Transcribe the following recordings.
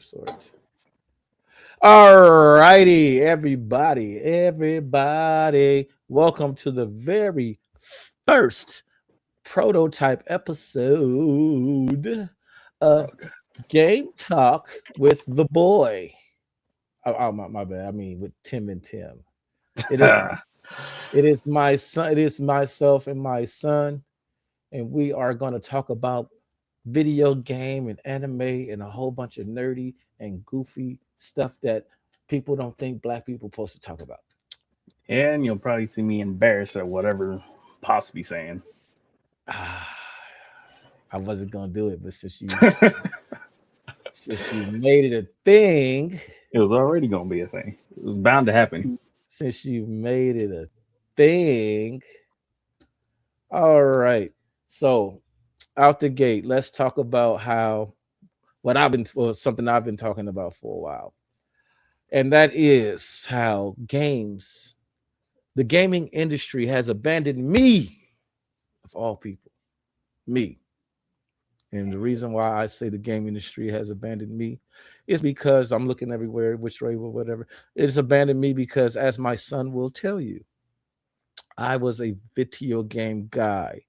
sort. All righty, everybody. Welcome to the very first prototype episode of Game Talk with the Boy. My bad. I mean with Tim and Tim. It is it is my son. It is myself and my son, and we are going to talk about video game and anime and a whole bunch of nerdy and goofy stuff that people don't think black people supposed to talk about. And you'll probably see me embarrassed at whatever possibly saying. Ah, I wasn't gonna do it, but since you It since you made it a thing, was already gonna be a thing. It was bound to happen. since you made it a thing, all right. So out the gate, let's talk about how something I've been talking about for a while, and that is how the gaming industry has abandoned me, of all people, me. And the reason why I say the game industry has abandoned me is because I'm looking everywhere, which way, whatever. It's abandoned me because, as my son will tell you, I was a video game guy.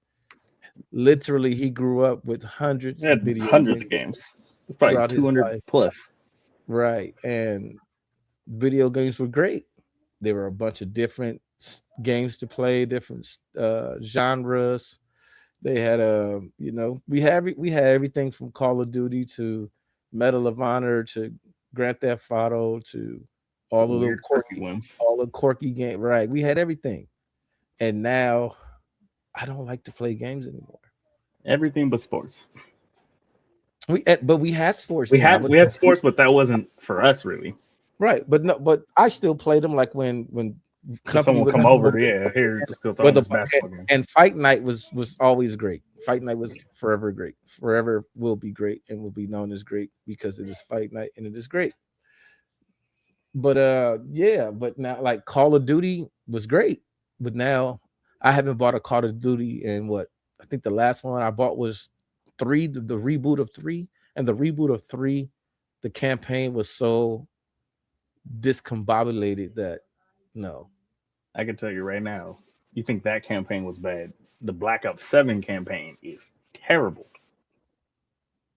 Literally, he grew up with It hundreds of had video hundreds of games games. Probably throughout his 200 life. plus. Right. And video games were great. There were a bunch of different games to play, different genres. They had we had everything from Call of Duty to Medal of Honor to Grand Theft Auto to To all the the little weird, quirky quirky, ones. all the quirky game. Right, we had everything, and now I don't like to play games anymore. Everything but sports. But we had sports We now, had but we had sports, but that wasn't for us really. right, but no, but I still played them like when If company someone would come come over, over. yeah, here, just go throw But in this basketball game. and fight night was always great. Fight night was forever great. Forever will be great and will be known as great because it is fight night and it is great. But yeah, but now like Call of Duty was great. But now I haven't bought a Call of Duty in what I think the last one I bought was three, the reboot of three. And the reboot of three, the campaign was so discombobulated that no. I can tell you right now, you think that campaign was bad. The Black Ops 7 campaign is terrible.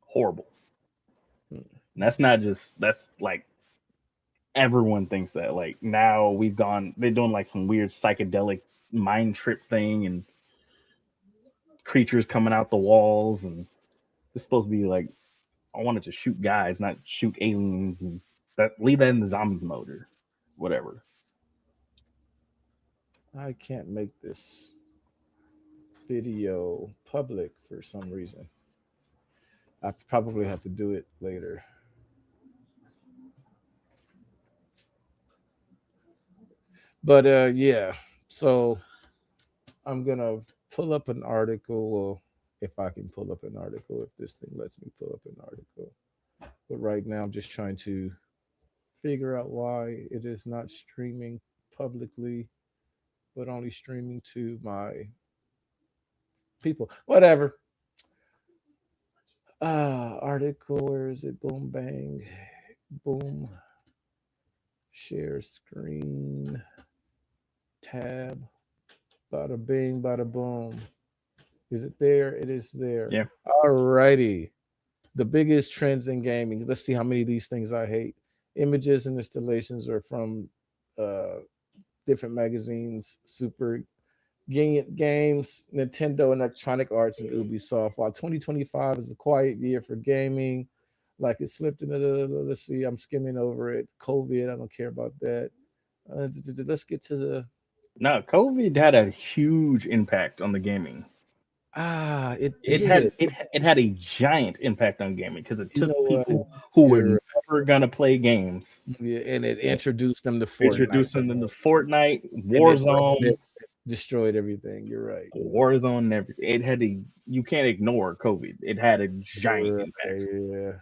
Horrible. And that's not just, that's like everyone thinks that. Like now they're doing like some weird psychedelic mind trip thing and creatures coming out the walls. And it's supposed to be like, I wanted to shoot guys, not shoot aliens. And leave that in the zombies mode or whatever. I can't make this video public for some reason. I probably have to do it later. But yeah, so I'm gonna pull up an article. Well, if I can pull up an article, if this thing lets me pull up an article. But right now, I'm just trying to figure out why it is not streaming publicly, but only streaming to my people. Whatever. Article. Where is it? Boom, bang, boom. Share screen. Tab. Bada bing, bada boom. Is it there? It is there. Yeah. All righty. The biggest trends in gaming. Let's see how many of these things I hate. Images and installations are from uh, different magazines. Super Games, Nintendo, Electronic Arts, and Ubisoft. While 2025 is a quiet year for gaming, like it slipped into let's see, I'm skimming over it. COVID, I don't care about that. Let's get to the No, COVID had a huge impact on the gaming. it It had did. it had a giant impact on gaming because it You took know what? people who were You're never gonna play games, yeah, and it introduced them to Fortnite, introduced them into Fortnite, and it Warzone, destroyed everything. You're right. Warzone, and everything. It had a you can't ignore COVID. It had a giant You're impact. right.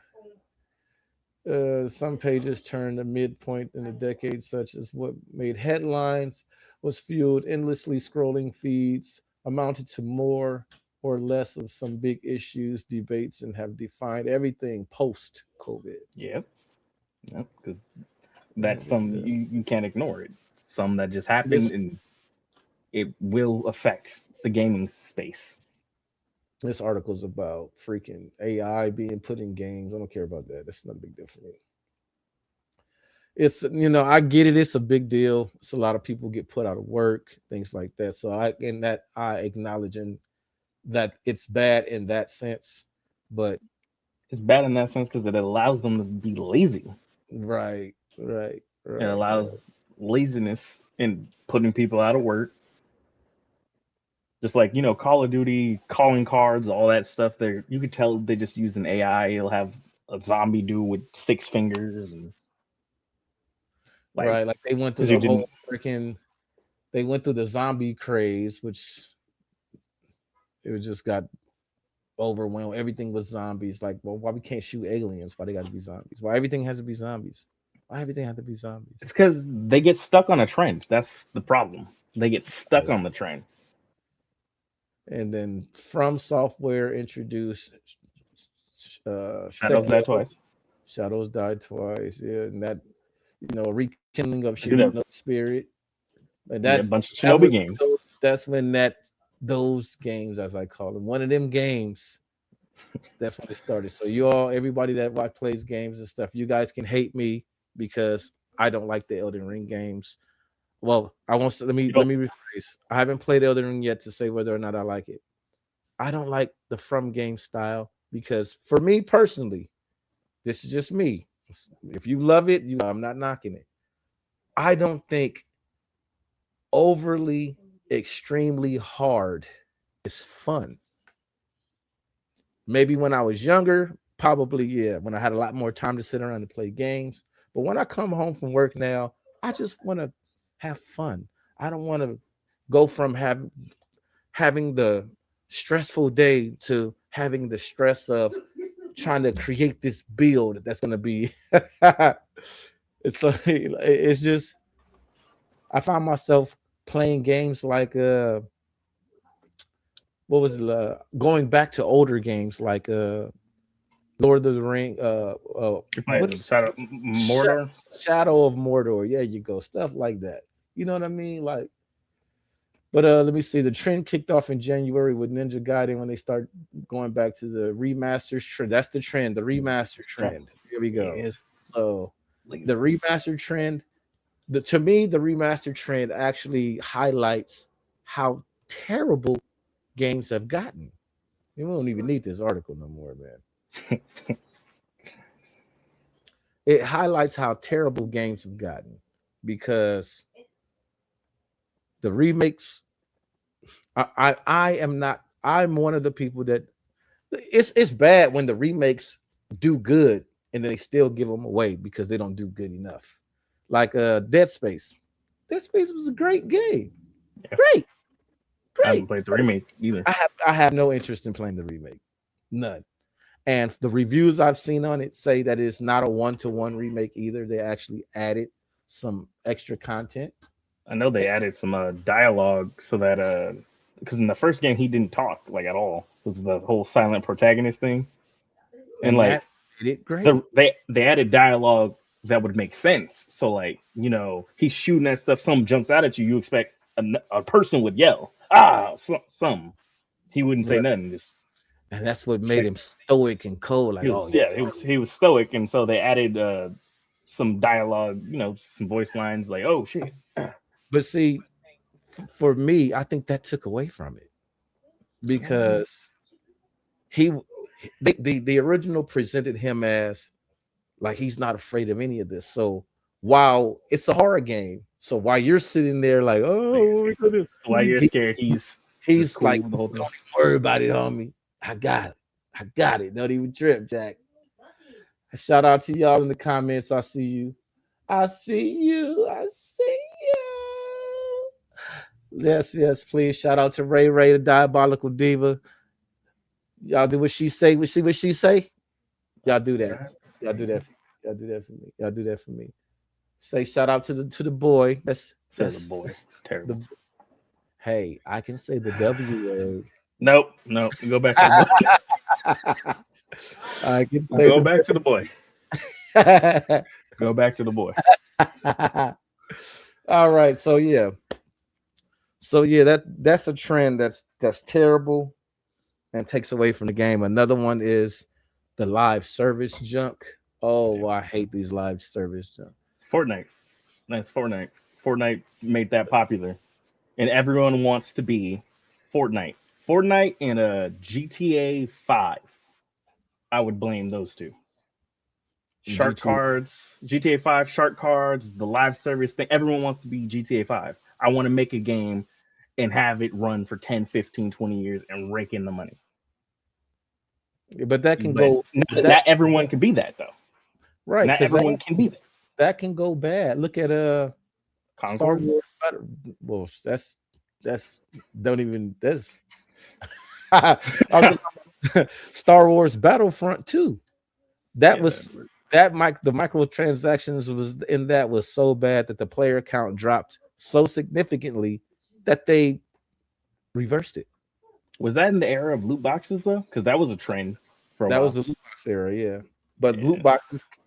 Yeah. Some pages turn the midpoint in the decade, such as what made headlines, was fueled endlessly scrolling feeds, amounted to more or less of some big issues, debates, and have defined everything post COVID. Yep. That's some you can't ignore it. Some that just happen and it will affect the gaming space. This article's about freaking AI being put in games. I don't care about that. That's not a big deal for me. It's I get it. It's a big deal. It's a lot of people get put out of work, things like that. So I acknowledging that it's bad in that sense, but it's bad in that sense because it allows them to be lazy. Right. It allows laziness in putting people out of work. Just like, Call of Duty, calling cards, all that stuff there, you could tell they just used an AI. It'll have a zombie dude with 6 fingers and like they went through the whole they went through the zombie craze, which it just got overwhelmed. Everything was zombies. Like, well, why we can't shoot aliens? Why they got to be zombies? Why everything has to be zombies? Why everything has to be zombies? It's because they get stuck on a trend. That's the problem. They get stuck on the trend. And then From Software introduced Shadows Died Twice. Shadows Died Twice. Yeah, and that rekindling of Shinobi Spirit. And that's a bunch of Shinobi games. That's when those games, as I call them, one of them games. That's when it started. So everybody that plays games and stuff, you guys can hate me because I don't like the Elden Ring games. Well, let me rephrase. I haven't played Elden Ring yet to say whether or not I like it. I don't like the From game style because for me personally, this is just me. If you love it, I'm not knocking it. I don't think overly extremely hard is fun. Maybe when I was younger, probably, yeah, when I had a lot more time to sit around and play games. But when I come home from work now, I just want to have fun. I don't want to go from having the stressful day to having the stress of trying to create this build that's going to be it's just I found myself playing games like what was it, going back to older games like Lord of the Ring, Mordor? Shadow of Mordor. Yeah, you go. Stuff like that. You know what I mean? Like, but let me see. The trend kicked off in January with Ninja Gaiden when they start going back to the remasters trend. That's the trend, the remaster trend. Here we go. Yes. So the remaster trend, to me, the remaster trend actually highlights how terrible games have gotten. We don't even need this article no more, man. It highlights how terrible games have gotten because the remakes. I'm one of the people that it's bad when the remakes do good and they still give them away because they don't do good enough. Like Dead Space. Dead Space was a great game. Yeah. Great. I haven't played the remake either. I have no interest in playing the remake. None. And the reviews I've seen on it say that it's not a 1-to-1 remake either. They actually added some extra content. I know they added some dialogue so that because in the first game he didn't talk like at all. It was the whole silent protagonist thing. And like it great. They added dialogue that would make sense. So like, he's shooting at stuff, something jumps out at you, you expect a person would yell, some. He wouldn't say nothing, just. And that's what made him stoic and cold. Like, he was stoic, and so they added some dialogue, some voice lines, like, "Oh shit." But see, for me, I think that took away from it because the original presented him as like he's not afraid of any of this. So while it's a horror game, so while you're sitting there like, while you're scared, he's cool, like, don't even worry about it, homie. I got it. Don't even trip, Jack. Shout out to y'all in the comments. I see you. Yes, please. Shout out to Ray, the Diabolical Diva. Y'all do what she say. We see what she say. Y'all do that. Y'all do that for me. Say shout out to the boy. That's the boy. It's terrible. Hey, I can say the W word. Nope. Go back to the boy. I can say Go back to the boy. Go back to the boy. All right, so yeah, that's a trend that's terrible and takes away from the game. Another one is the live service junk. Oh, I hate these live service junk. Fortnite. That's Fortnite. Fortnite made that popular, and everyone wants to be Fortnite. Fortnite and a GTA 5. I would blame those two. Shark GT. cards, GTA 5, shark cards, the live service thing. Everyone wants to be GTA 5. I want to make a game and have it run for 10, 15, 20 years and rake in the money. But that can But go not everyone can be that, though. right Not because everyone can be that. that can go bad. Look at Star Concord? Wars. Well, that's don't even that's I'm just Star Wars Battlefront 2. That Yeah, was the microtransactions was in that was so bad that the player count dropped so significantly that they reversed it. was that in the era of loot boxes, though? Because that was a trend for a That was while. the loot box era, yeah. But Yeah.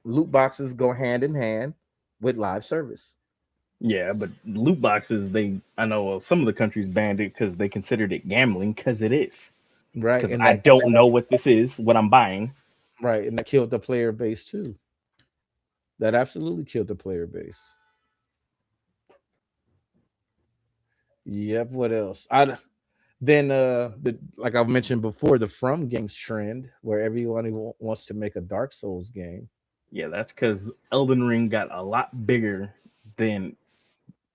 loot boxes go hand in hand with live service. Yeah, but loot boxes, I know some of the countries banned it because they considered it gambling, because it is. Right. Because I don't know what this is, what I'm buying. Right. And that killed the player base too. That absolutely killed the player base. Yep. What else? Like I mentioned before, the From Games trend where everyone wants to make a Dark Souls game. Yeah, that's because Elden Ring got a lot bigger than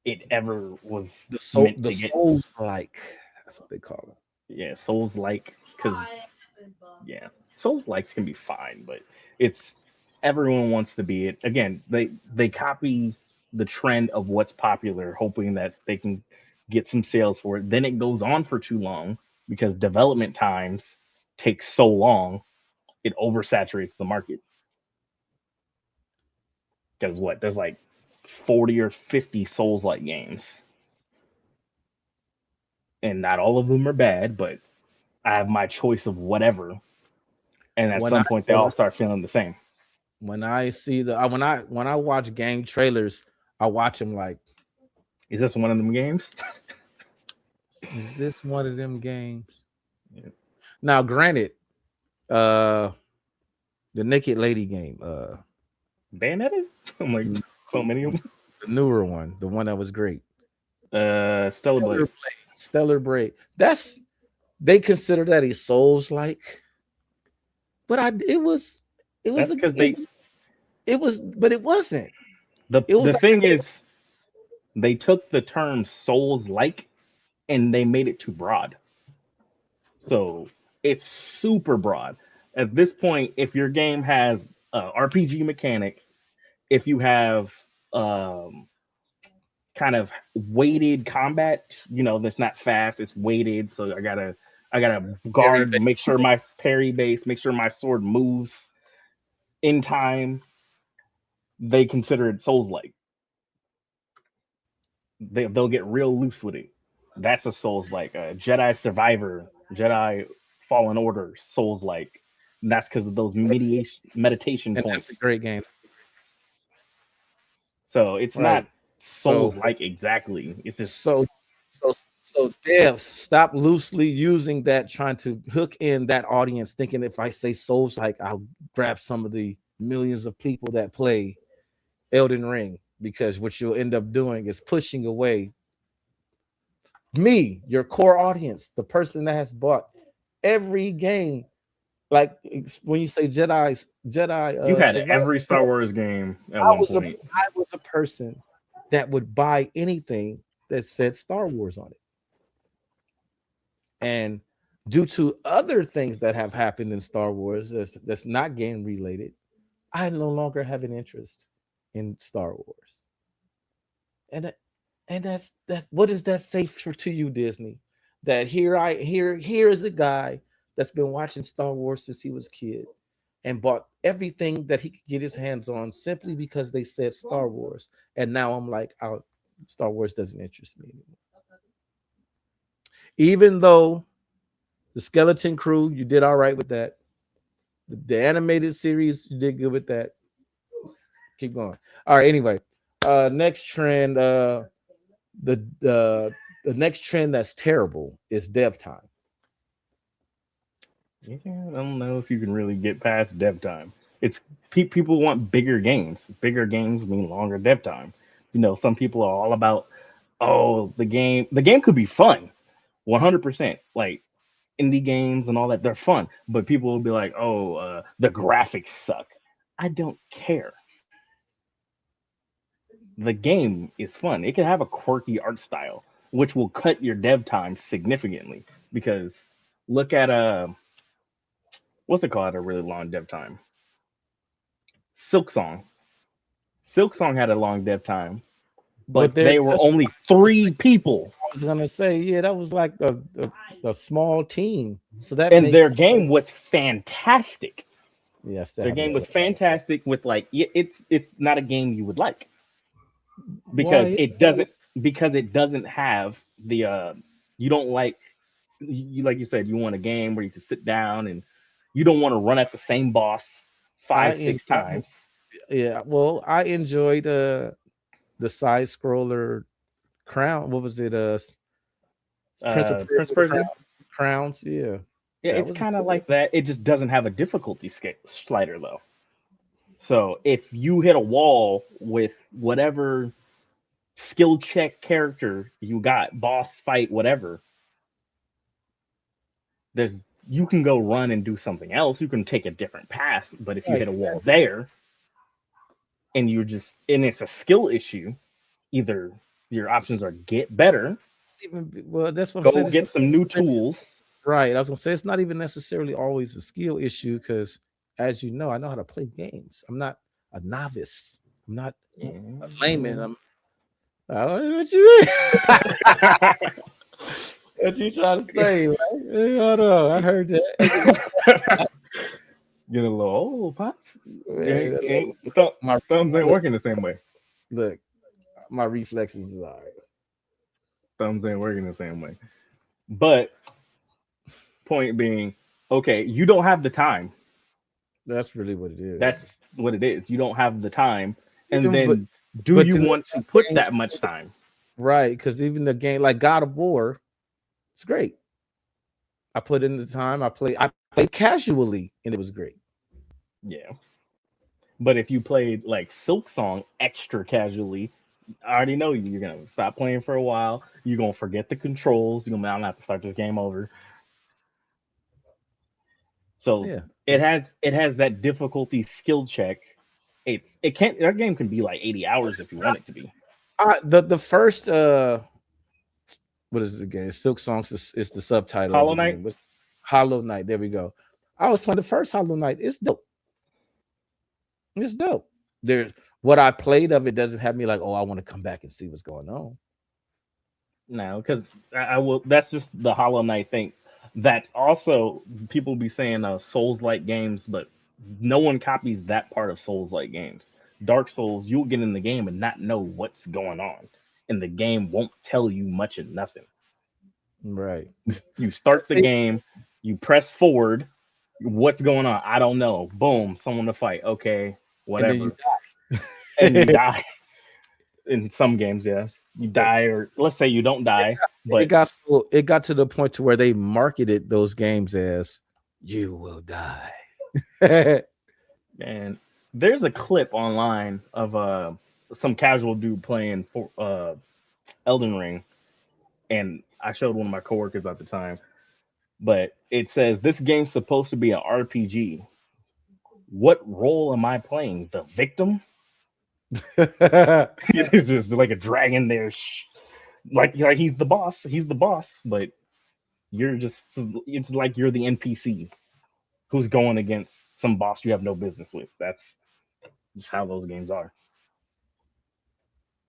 it ever was meant The to get. Souls like that's what they call it. Yeah, Souls like, because yeah, Souls likes can be fine, but it's everyone wants to be it. Again, they copy the trend of what's popular, hoping that they can get some sales for it. Then it goes on for too long because development times take so long, it oversaturates the market. Because what? There's like 40 or 50 Souls like games. And not all of them are bad, but I have my choice of whatever. And at When some point they all start feeling the same. when I see when I watch game trailers, I watch them like, Is this one of them games? is this one of them games? Yeah. Now, granted, uh, the Naked Lady game, Bayonetta? I'm like, so many of them. the newer one, the one that was great, Stellar Blade. Stellar Blade. They consider that a Souls like, but it was That's a because it was, but it wasn't. the thing is, they took the term Souls like and they made it too broad. So it's super broad. At this point, if your game has RPG mechanic, if you have um, kind of weighted combat, that's not fast, it's weighted. So I gotta guard, make sure my parry base, make sure my sword moves in time. They consider it Souls like. They'll get real loose with it. That's a Souls like. Jedi Survivor, Jedi Fallen Order, Souls like. That's because of those meditation And points. that's a great game. So it's Right. not Souls like exactly. It's just So devs, stop loosely using that, trying to hook in that audience, thinking if I say Souls like, I'll grab some of the millions of people that play Elden Ring, because what you'll end up doing is pushing away me, your core audience, the person that has bought every game. Like when you say Jedi, you had Survivor, every Star Wars game at I one was point. I was a person that would buy anything that said Star Wars on it. And due to other things that have happened in Star Wars that's not game related, I no longer have an interest in Star Wars. And that's what does that say to you, Disney? That here is a guy that's been watching Star Wars since he was a kid and bought everything that he could get his hands on simply because they said Star Wars. And now I'm like, oh, Star Wars doesn't interest me anymore. Even though the Skeleton Crew, you did all right with that. The animated series, you did good with that. Keep going. All right. Anyway, Next trend. The next trend that's terrible is dev time. Yeah, I don't know if you can really get past dev time. It's people want bigger games. Bigger games mean longer dev time. Some people are all about, oh, the game. The game could be fun, 100%. Like indie games and all that, they're fun. But people will be like, oh, the graphics suck. I don't care. The game is fun. It can have a quirky art style, which will cut your dev time significantly. Because look at what's it called? A really long dev time. Silk Song. Silk Song had a long dev time, But but there, they were only 3 people, I was gonna say, yeah, that was like a small team. So that and their makes game was fantastic. yes, that Their happened. game was fantastic. With like, it's not a game you would like because Why? it doesn't have the you don't like like you said, you want a game where you can sit down and you don't want to run at the same boss I five en- six times. yeah, well, I enjoyed the side scroller crown. What was it? Prince of Prince Persia Persia. crowns. Yeah, Yeah, that it's was kind of good. like that. It just doesn't have a difficulty slider though. So if you hit a wall with whatever skill check character you got, boss fight, whatever, there's you can go run and do something else. You can take a different path. But if you Right. hit a wall there and it's a skill issue, either your options are get better, Well, that's what I'm go saying. It's get not some new necessarily, tools. right. I was gonna say it's not even necessarily always a skill issue because, as you know, I know how to play games. I'm not a novice. I'm not a layman. Mhm. I'm. What you mean? What you trying to say? Like, hey, hold on, I heard that. Get a little pops. Man, my Thumbs ain't look, working the same way. look, my reflexes is all right. Thumbs ain't working the same way. But point being, okay, you don't have the time. That's really what it is. That's what it is. You don't have the time. And Even then do but you then want to put games, that much time? right? Because even the game like God of War, it's great. I put in the time. I played casually, and it was great. Yeah. But if you played like Silk Song extra casually, I already know you're gonna stop playing for a while. You're gonna forget the controls. You're gonna, I'm gonna have to start this game over. So Yeah. it has that difficulty skill check. It can't that game can be like 80 hours if you want it to be. The first what is it again? Silk Songs is the subtitle of Hollow the Knight. game. What's Hollow Knight? There we go. I was playing the first Hollow Knight. It's dope. It's dope. There, what I played of it doesn't have me like, oh, I want to come back and see what's going on. No, because I will. That's just the Hollow Knight thing. That also people be saying Souls like games, but no one copies that part of Souls like games. Dark Souls, you'll get in the game and not know what's going on, and the game won't tell you much of nothing. Right. You start the See, game, you press forward. What's going on? I don't know. Boom, someone to fight. Okay, and then you whatever, and you die. die. In some games, yes, you die, or let's say you don't die, it but got so it got to the point to where they marketed those games as you will die. and there's a clip online of some casual dude playing for Elden Ring, and I showed one of my coworkers at the time. But it says this game's supposed to be an RPG. What role am I playing? The victim? It's just like a dragon there, like he's the boss. He's the boss, but you're just it's like you're the NPC who's going against some boss you have no business with. That's just how those games are.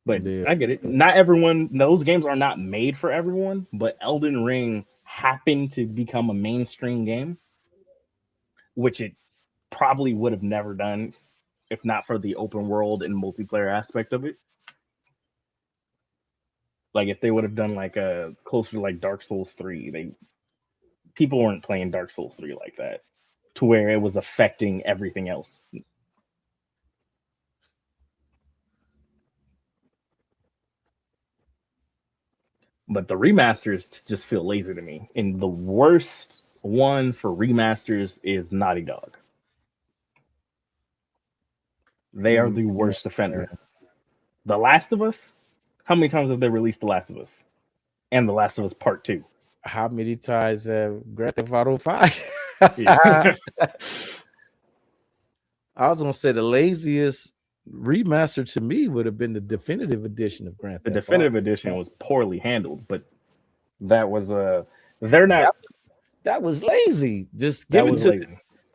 But Yeah. I get it. Not everyone, those games are not made for everyone, but Elden Ring happened to become a mainstream game, which it probably would have never done if not for the open world and multiplayer aspect of it. Like if they would have done like a closer to like Dark Souls 3, people weren't playing Dark Souls 3 like that to where it was affecting everything else. But the remasters just feel lazy to me. And the worst one for remasters is Naughty Dog. They are the worst offender. The Last of Us. How many times have they released The Last of Us and The Last of Us Part 2? How many times have Grand Theft Auto 5? Yeah. I was gonna say the laziest remaster to me would have been the definitive edition of Grand The Theft definitive Auto. edition was poorly handled, but that was they're not That was lazy. Just that was lazy.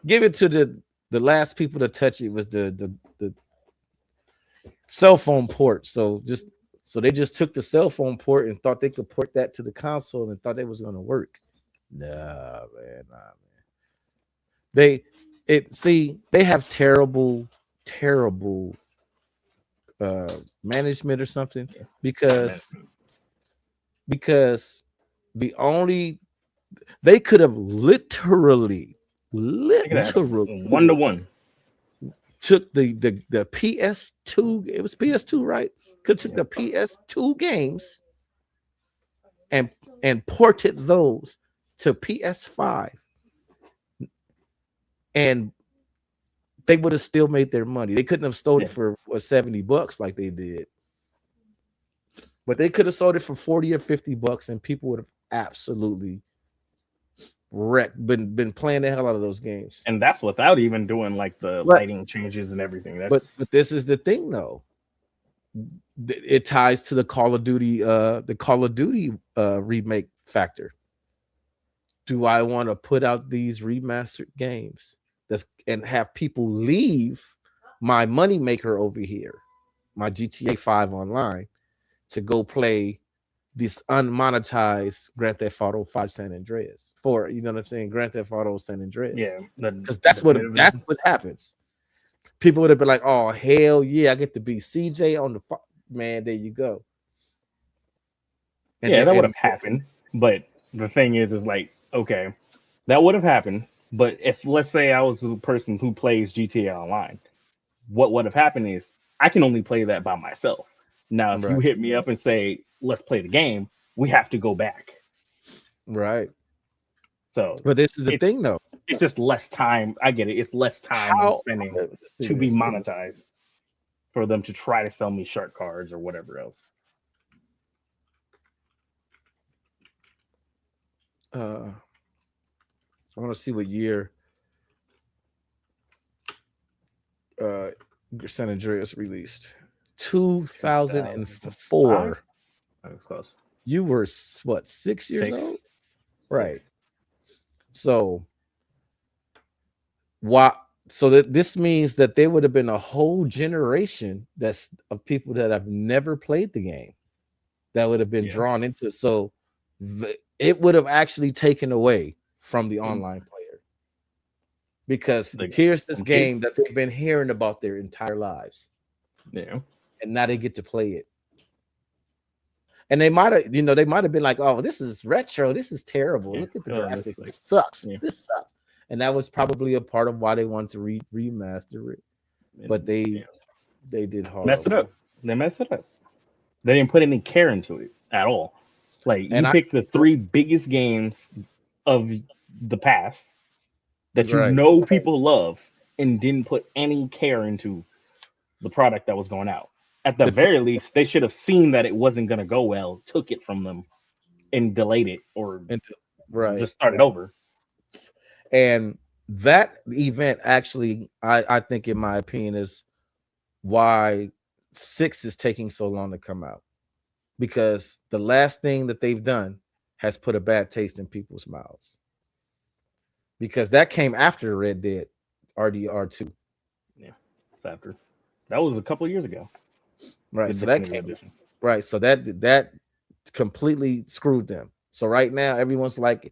give it to the last people to touch it was the cell phone port. So they just took the cell phone port and thought they could port that to the console and thought that was gonna work. Nah, man. They have terrible management or something because the only they could have literally 1-to-1 took the PS2, it was PS2, right? Could took the PS2 games and ported those to PS5, and they would have still made their money. They couldn't have sold it for $70 like they did, but they could have sold it for $40 or $50, and people would have absolutely been playing the hell out of those games. And that's without even doing like the lighting changes and everything. But this is the thing, though. It ties to the Call of Duty remake factor. Do I want to put out these remastered games and have people leave my moneymaker over here, my GTA 5 online, to go play this unmonetized Grand Theft Auto 5 San Andreas for, you know what I'm saying, Grand Theft Auto San Andreas? Yeah, because that's what happens. People would have been like, "Oh hell yeah, I get to be CJ on the man." There you go. And that would have happened. But the thing is like, okay, that would have happened. But if, let's say, I was the person who plays GTA Online, what would have happened is I can only play that by myself. Now, if you hit me up and say, let's play the game, we have to go back. Right. So, but this is the thing, though. It's just less time. I get it. It's less time spending to be monetized for them to try to sell me shark cards or whatever else. I want to see what year San Andreas released. 2004. That was close. You were what, 6 years old? Right. So this means that there would have been a whole generation of people that have never played the game that would have been drawn into it. So it would have actually taken away from the online player, because here's this game that they've been hearing about their entire lives. Yeah. And now they get to play it. And they might have been like, "Oh, this is retro. This is terrible. Look at the graphics. This sucks. This sucks." And that was probably a part of why they wanted to remaster it. But they did hard. Mess it up. They messed it up. They didn't put any care into it at all. Like, you picked the 3 biggest games of the past that people love and didn't put any care into the product that was going out. At the very least, they should have seen that it wasn't going to go well, took it from them, and delayed it, or just started over. And that event actually, I think, in my opinion, is why 6 is taking so long to come out, because the last thing that they've done has put a bad taste in people's mouths, because that came after Red Dead RDR2. Yeah, it's after. That was a couple of years ago. Right. So that came right. So that completely screwed them. So right now, everyone's like,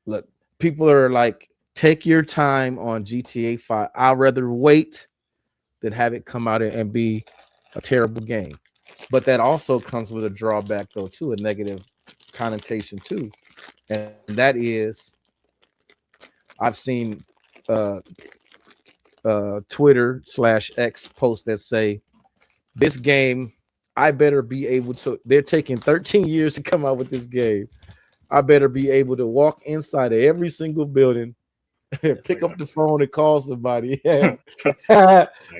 look, people are like, take your time on GTA 5. I'd rather wait than have it come out and be a terrible game. But that also comes with a drawback, though, too, a negative connotation too, and that is, I've seen Twitter/X posts that say this game I better be able to. They're taking 13 years to come out with this game. I better be able to walk inside of every single building, pick up the phone and call somebody. Like,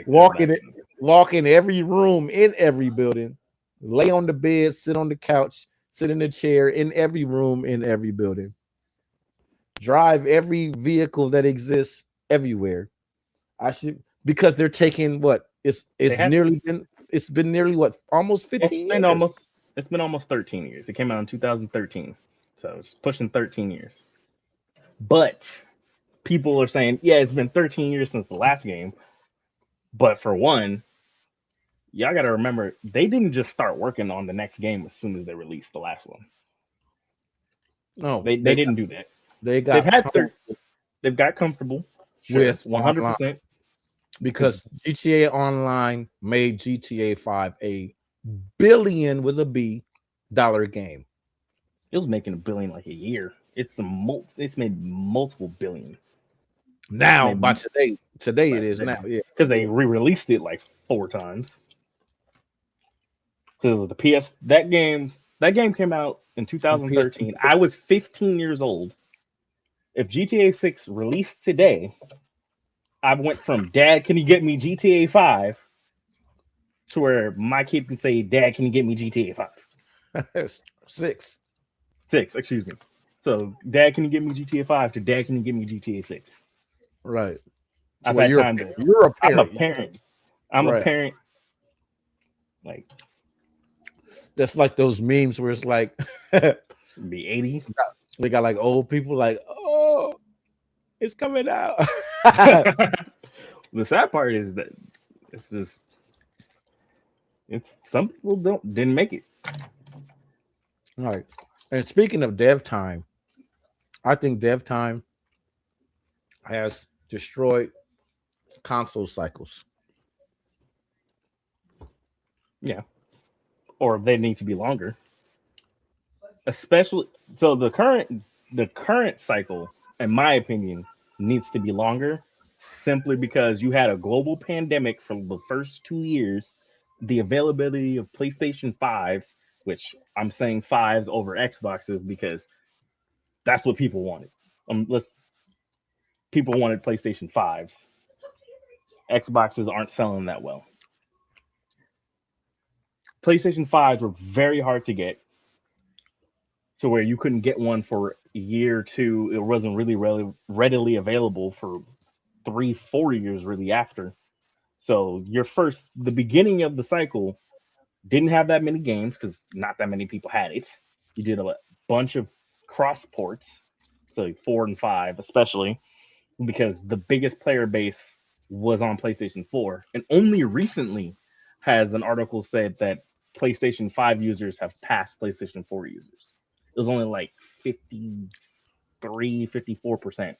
walk in it, walk in every room in every building, lay on the bed, sit on the couch, sit in the chair in every room in every building, drive every vehicle that exists everywhere. I should because they're taking what they had it's been nearly what almost it's 15 been years. almost 13 years. It came out in 2013, so it's pushing 13 years. But people are saying, yeah, it's been 13 years since the last game. But for one, y'all got to remember they didn't just start working on the next game as soon as they released the last one. No, They didn't do that. they They've got had they've got comfortable with 100%. Because GTA Online made GTA 5 a billion with a B dollar game. It was making $1 billion like a year. It's made multiple billion. Now, by today it is now. Yeah, because they re-released it like 4 times. Because the PS that game came out in 2013. I was 15 years old. If GTA 6 released today, I went from Dad, can you get me GTA 5 to where my kid can say, Dad, can you get me GTA 5? 6. 6, excuse me. So, Dad, can you get me GTA 5 to Dad, can you get me GTA 6? Right. I've had time to. You're a parent. I'm a parent. I'm a parent. Like, that's like those memes where it's like the 80s. They got like old people like, oh, it's coming out. The sad part is that it's some people didn't make it. All right. And speaking of dev time, I think dev time has destroyed console cycles. Yeah. Or they need to be longer. Especially so the current cycle, in my opinion, needs to be longer simply because you had a global pandemic for the first 2 years, the availability of PlayStation 5s, which I'm saying 5s over Xboxes because that's what people wanted. People wanted PlayStation 5s. Xboxes aren't selling that well. PlayStation 5s were very hard to get. So where you couldn't get one for a year or two, it wasn't really readily available for 3-4 years really after. So the beginning of the cycle didn't have that many games because not that many people had it. You did a bunch of cross ports, so 4 and 5 especially, because the biggest player base was on PlayStation 4, and only recently has an article said that PlayStation 5 users have passed PlayStation 4 users. It was only like 54%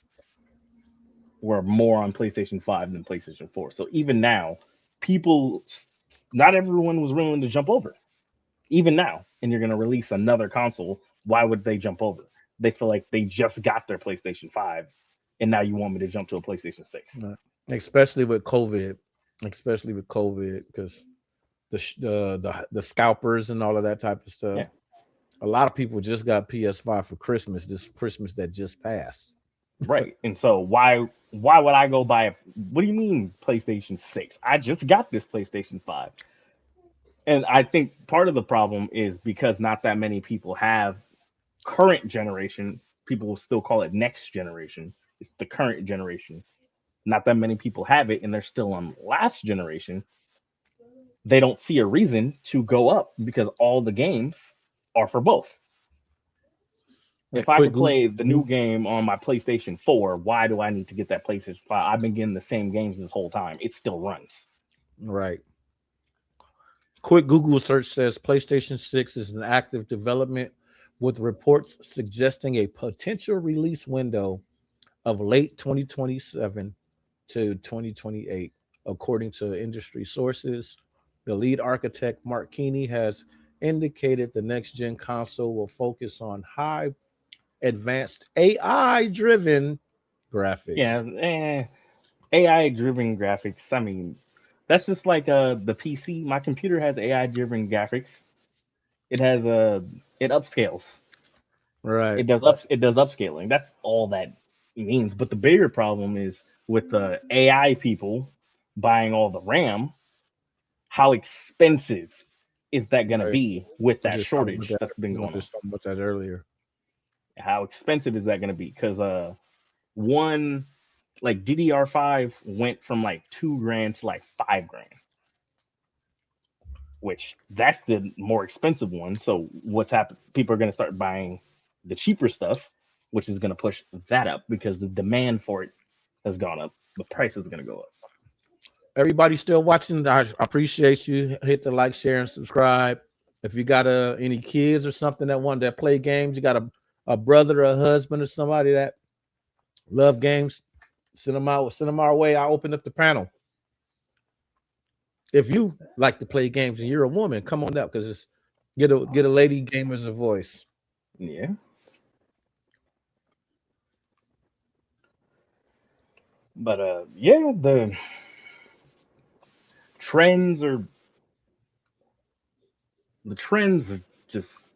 were more on PlayStation 5 than PlayStation 4. So even now, not everyone was willing to jump over. Even now, and you're going to release another console, why would they jump over? They feel like they just got their PlayStation 5, and now you want me to jump to a PlayStation 6. Especially with COVID, because the scalpers and all of that type of stuff. Yeah. A lot of people just got PS5 for Christmas, this Christmas that just passed. Right. And so why would I go buy what do you mean PlayStation 6? I just got this PlayStation 5. And I think part of the problem is because not that many people have current generation. People will still call it next generation. It's the current generation. Not that many people have it, and they're still on last generation. They don't see a reason to go up because all the games are for both. If I could play the new game on my PlayStation 4, why do I need to get that PlayStation 5? I've been getting the same games this whole time. It still runs. Right. Quick Google search says PlayStation 6 is in active development with reports suggesting a potential release window of late 2027 to 2028. According to industry sources, the lead architect, Mark Keeney, has indicated the next-gen console will focus on high advanced AI-driven graphics. Yeah, AI-driven graphics. I mean, That's just like the PC. My computer has AI driven graphics. It has it upscales. Right. It does upscaling. That's all that means. But the bigger problem is with the AI people buying all the RAM. How expensive is that going to Right. be with We that just talking about shortage that. that's been We were going on? just talking about that earlier. How expensive is that going to be? Because one like DDR5 went from like $2,000 to like $5,000, which that's the more expensive one. So what's happened? People are going to start buying the cheaper stuff, which is going to push that up because the demand for it has gone up. The price is going to go up. Everybody still watching, I appreciate you. Hit the like, share, and subscribe. If you got any kids or something that play games, you got a brother, a husband, or somebody that love games, send them our way. I open up the panel. If you like to play games and you're a woman, come on up, because it's get a lady gamer's a voice. Yeah. But yeah, the trends are just,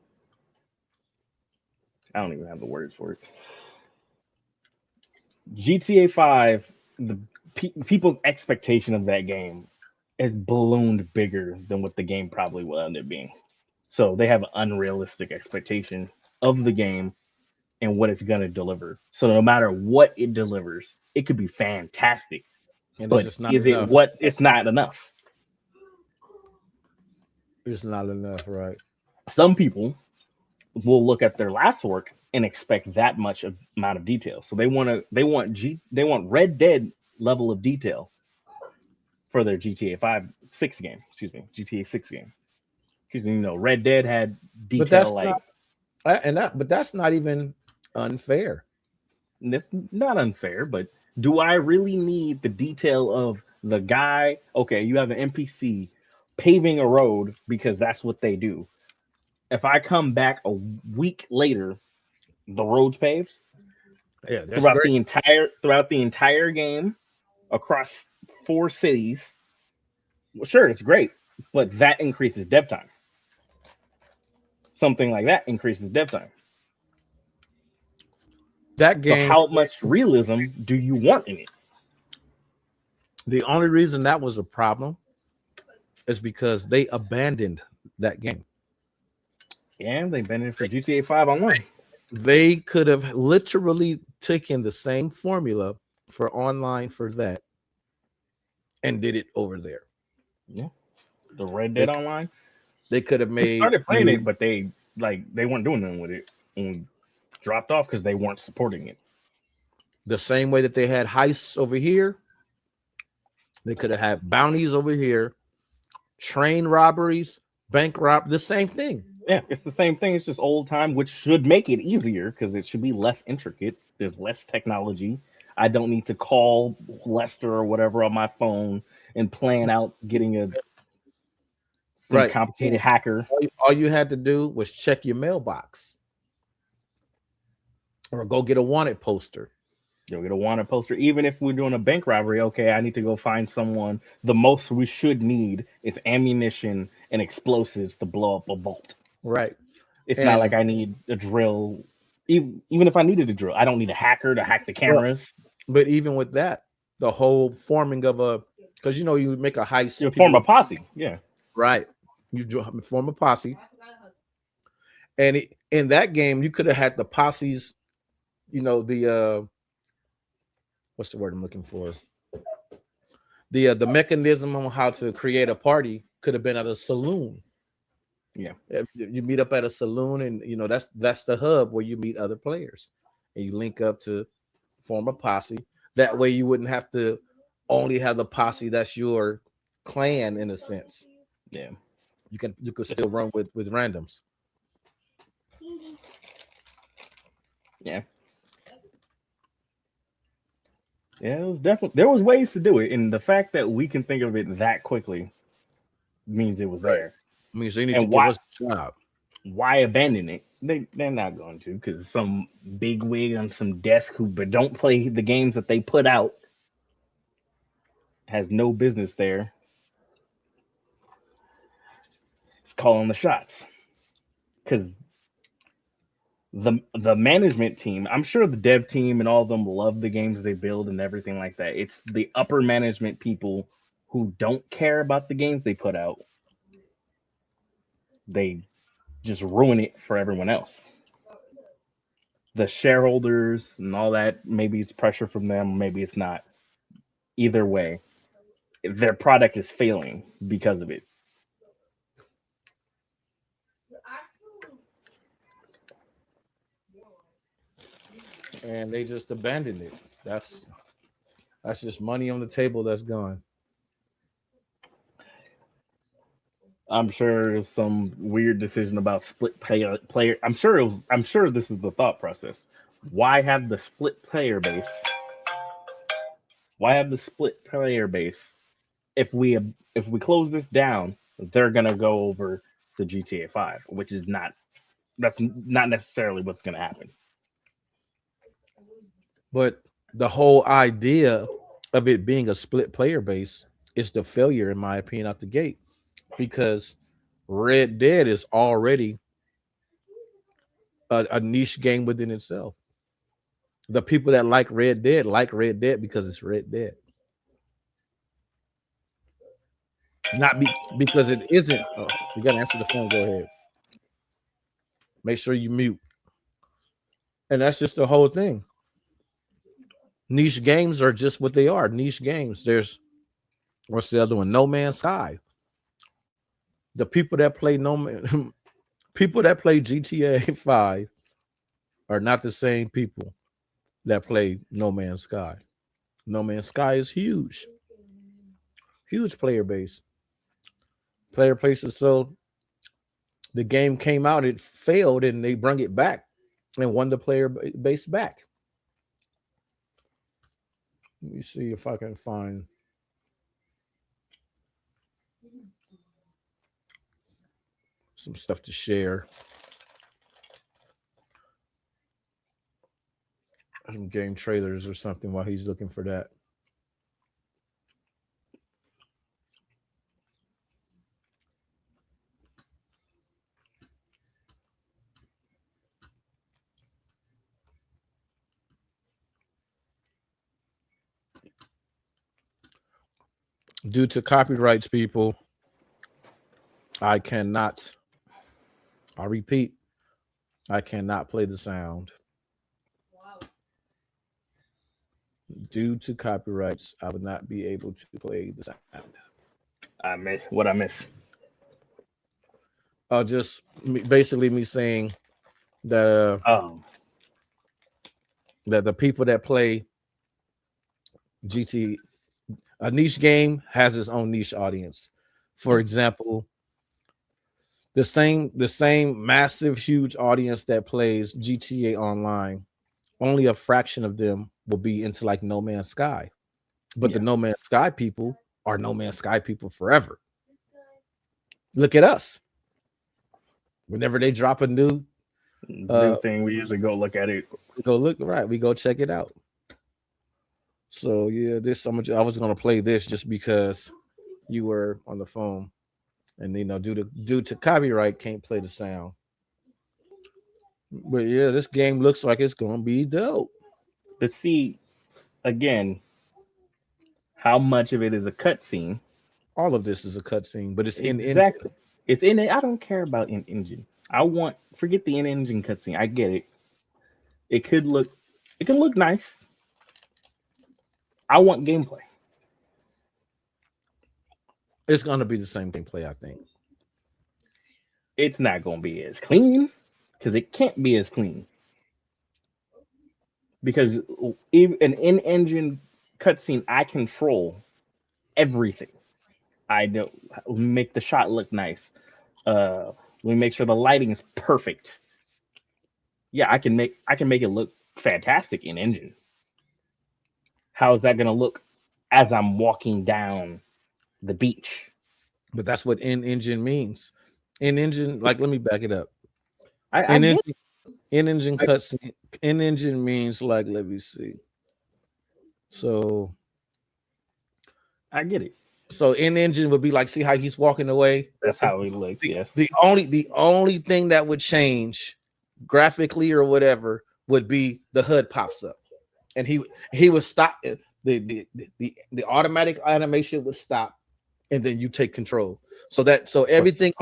I don't even have the words for it. GTA 5, the people's expectation of that game has ballooned bigger than what the game probably will end up being. So they have an unrealistic expectation of the game and what it's going to deliver. So no matter what it delivers, it could be fantastic. And But it's not is enough. it what? It's not enough. It's not enough, right? Some people will look at their last work and expect that much amount of detail. So they want Red Dead level of detail for their GTA 6 game. Excuse me, GTA 6 game. Because Red Dead had But detail like, but that's not even unfair. it's not unfair, but do I really need the detail of the guy? Okay, you have an NPC paving a road because that's what they do. If I come back a week later, the road's paved. Yeah, that's great. Throughout the entire game across 4 cities. Well, sure, it's great, but that increases dev time. Something like that increases dev time. That game. So how much realism do you want in it? The only reason that was a problem is because they abandoned that game. Yeah, they've been in for GTA 5 online. They could have literally taken the same formula for online for that and did it over there. Yeah, the Red Dead Online. They could have made. We started playing it, but they weren't doing nothing with it and dropped off because they weren't supporting it. The same way that they had heists over here, they could have had bounties over here, train robberies, bank rob. The same thing. Yeah, it's the same thing. It's just old time, which should make it easier because it should be less intricate. There's less technology. I don't need to call Lester or whatever on my phone and plan out getting some complicated hacker. All you had to do was check your mailbox or go get a wanted poster. Go get a wanted poster. Even if we're doing a bank robbery, okay, I need to go find someone. The most we should need is ammunition and explosives to blow up a vault. Right. It's not like I need a drill. Even if I needed a drill, I don't need a hacker to hack the cameras. But even with that, the whole forming of because you make a heist. You form a posse. Yeah. Right. You form a posse. And in that game, you could have had the posses, the what's the word I'm looking for? The mechanism on how to create a party could have been at a saloon. Yeah. You meet up at a saloon, and that's the hub where you meet other players, and you link up to form a posse. That way, you wouldn't have to only have the posse that's your clan in a sense. Yeah. You could still run with randoms. Yeah. Yeah, it was definitely, there was ways to do it, and the fact that we can think of it that quickly means it was there. I mean, so you need to give us a job. Why abandon it? They're not going to, because some big wig on some desk who don't play the games that they put out has no business there. calling the shots because the management team, I'm sure the dev team and all of them love the games they build and everything like that. It's the upper management people who don't care about the games they put out. They just ruin it for everyone else. The shareholders and all that, maybe it's pressure from them, maybe it's not. Either way, their product is failing because of it. And they just abandoned it. That's just money on the table that's gone. I'm sure some weird decision about split player. I'm sure it was. I'm sure this is the thought process. Why have the split player base? Why have the split player base? If we close this down, they're gonna go over to GTA 5, which is not. That's not necessarily what's gonna happen. But the whole idea of it being a split player base is the failure, in my opinion, out the gate, because Red Dead is already a niche game within itself. The people that like Red Dead because it's Red Dead, not because it isn't. Oh, you got to answer the phone. Go ahead. Make sure you mute. And that's just the whole thing. Niche games are just what they are. Niche games. There's what's the other one? No Man's Sky. The people that play people that play GTA 5 are not the same people that play No Man's Sky. No Man's Sky is huge. Huge player base. Player bases. So the game came out, it failed, and they brought it back and won the player base back. Let me see if I can find some stuff to share. Some game trailers or something while he's looking for that. Due to copyrights, people, I repeat, I cannot play the sound. Wow. Due to copyrights, I would not be able to play the sound. I miss what I miss. Just basically me saying that that the people that play GT, a niche game has its own niche audience. For example, the same massive, huge audience that plays GTA Online, only a fraction of them will be into like No Man's Sky. But the No Man's Sky people are No Man's Sky people forever. Look at us. Whenever they drop a new thing, we usually go look at it. Go look, right. We go check it out. So yeah, I was gonna play this just because you were on the phone, and due to copyright, can't play the sound. But yeah, this game looks like it's gonna be dope. But see, again, how much of it is a cutscene? All of this is a cutscene, but it's exactly. in engine. It's in it. I don't care about in engine. Forget the in engine cutscene. I get it. It can look nice. I want gameplay. It's gonna be the same gameplay, I think. It's not gonna be as clean because it can't be as clean. Because even an in-engine cutscene, I control everything. I know make the shot look nice. We make sure the lighting is perfect. Yeah, I can make it look fantastic in engine. How is that going to look as I'm walking down the beach? But that's what in engine means. In engine, like, let me back it up. In engine cutscene. In engine means let me see. So I get it. So in engine would be like, see how he's walking away. That's how he looks. Yes. The only thing that would change graphically or whatever would be the HUD pops up, and he would stop. The automatic animation would stop, and then you take control. So everything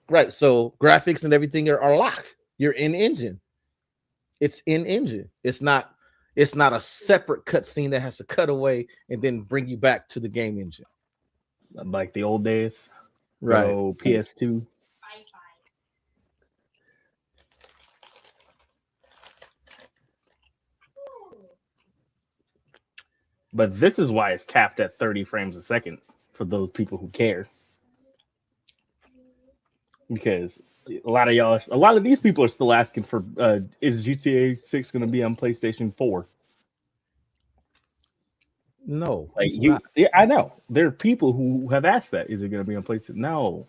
right. So graphics and everything are locked. You're in engine. It's in engine. It's not a separate cutscene that has to cut away and then bring you back to the game engine. Like the old days. Right. So PS2. But this is why it's capped at 30 frames a second for those people who care. Because a lot of these people are still asking for, is GTA 6 going to be on PlayStation 4? No. Yeah, I know. There are people who have asked that. Is it going to be on PlayStation? No.